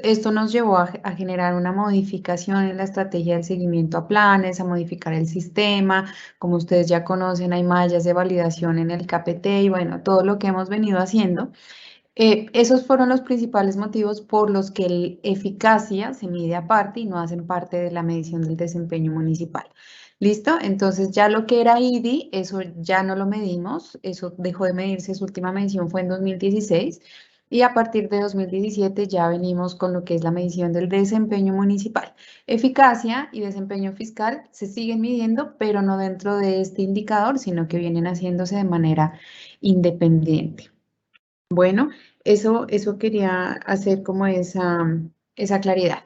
esto nos llevó a generar una modificación en la estrategia del seguimiento a planes, a modificar el sistema. Como ustedes ya conocen, hay mallas de validación en el KPT y bueno, todo lo que hemos venido haciendo. Esos fueron los principales motivos por los que la eficacia se mide aparte y no hacen parte de la medición del desempeño municipal. ¿Listo? Entonces ya lo que era IDI, eso ya no lo medimos, eso dejó de medirse, su última medición fue en 2016 y a partir de 2017 ya venimos con lo que es la medición del desempeño municipal. Eficacia y desempeño fiscal se siguen midiendo, pero no dentro de este indicador, sino que vienen haciéndose de manera independiente. Bueno, eso quería hacer como esa claridad.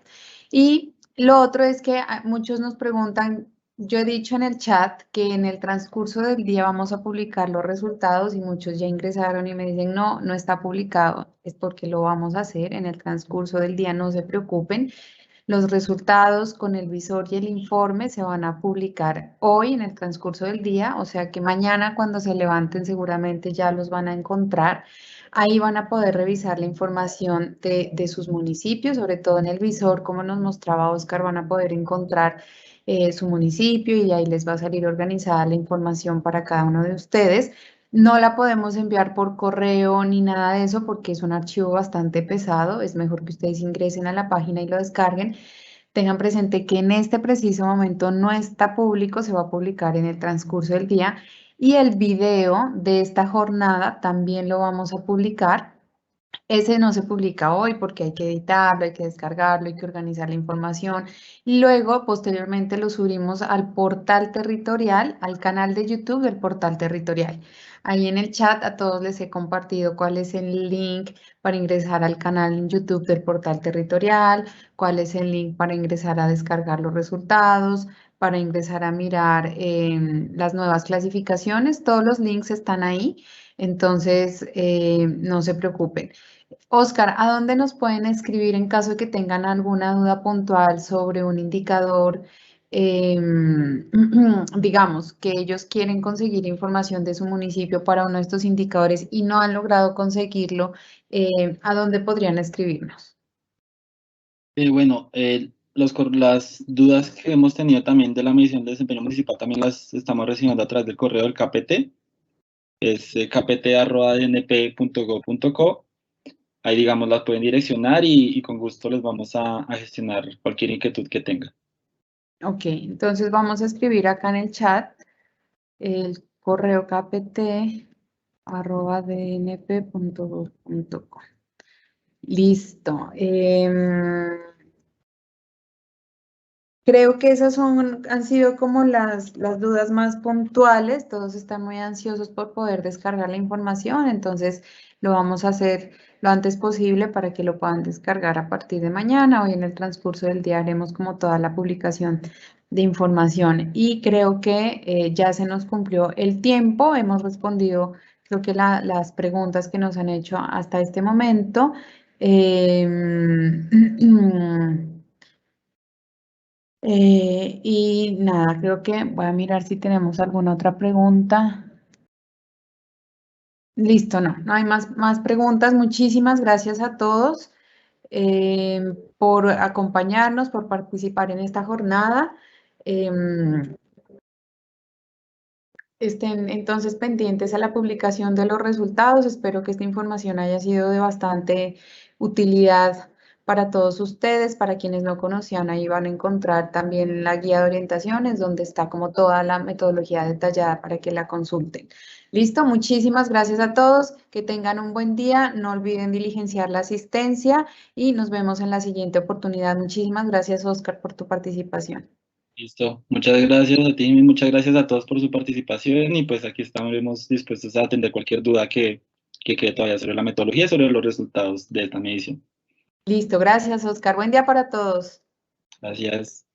Y lo otro es que muchos nos preguntan, yo he dicho en el chat que en el transcurso del día vamos a publicar los resultados y muchos ya ingresaron y me dicen, no, no está publicado. Es porque lo vamos a hacer en el transcurso del día, no se preocupen. Los resultados con el visor y el informe se van a publicar hoy en el transcurso del día, o sea que mañana cuando se levanten seguramente ya los van a encontrar. Ahí van a poder revisar la información de sus municipios, sobre todo en el visor, como nos mostraba Oscar, van a poder encontrar su municipio y ahí les va a salir organizada la información para cada uno de ustedes. No la podemos enviar por correo ni nada de eso porque es un archivo bastante pesado. Es mejor que ustedes ingresen a la página y lo descarguen. Tengan presente que en este preciso momento no está público, se va a publicar en el transcurso del día y el video de esta jornada también lo vamos a publicar. Ese no se publica hoy porque hay que editarlo, hay que descargarlo, hay que organizar la información. Y luego, posteriormente, lo subimos al portal territorial, al canal de YouTube del portal territorial. Ahí en el chat a todos les he compartido cuál es el link para ingresar al canal en YouTube del portal territorial, cuál es el link para ingresar a descargar los resultados, para ingresar a mirar las nuevas clasificaciones. Todos los links están ahí, entonces no se preocupen. Oscar, ¿a dónde nos pueden escribir en caso de que tengan alguna duda puntual sobre un indicador? Digamos que ellos quieren conseguir información de su municipio para uno de estos indicadores y no han logrado conseguirlo, ¿a dónde podrían escribirnos? Bueno, las dudas que hemos tenido también de la medición de desempeño municipal también las estamos recibiendo a través del correo del KPT, es kpt@dnp.gov.co. Ahí, digamos, las pueden direccionar y con gusto les vamos a gestionar cualquier inquietud que tengan. Ok, entonces vamos a escribir acá en el chat el correo kpt@dnp.gov.co. Listo. Creo que esas han sido como las dudas más puntuales. Todos están muy ansiosos por poder descargar la información, entonces lo vamos a hacer lo antes posible para que lo puedan descargar a partir de mañana. Hoy en el transcurso del día haremos como toda la publicación de información y creo que ya se nos cumplió el tiempo. Hemos respondido, creo que las preguntas que nos han hecho hasta este momento. Y nada, creo que voy a mirar si tenemos alguna otra pregunta. Listo, no hay más preguntas. Muchísimas gracias a todos por acompañarnos, por participar en esta jornada. Estén entonces pendientes a la publicación de los resultados. Espero que esta información haya sido de bastante utilidad para todos ustedes. Para quienes no conocían, ahí van a encontrar también la guía de orientaciones, donde está como toda la metodología detallada para que la consulten. Listo, muchísimas gracias a todos. Que tengan un buen día. No olviden diligenciar la asistencia y nos vemos en la siguiente oportunidad. Muchísimas gracias, Oscar, por tu participación. Listo, muchas gracias a ti y muchas gracias a todos por su participación y pues aquí estamos dispuestos a atender cualquier duda que quede todavía sobre la metodología y sobre los resultados de esta medición. Listo, gracias, Oscar. Buen día para todos. Gracias.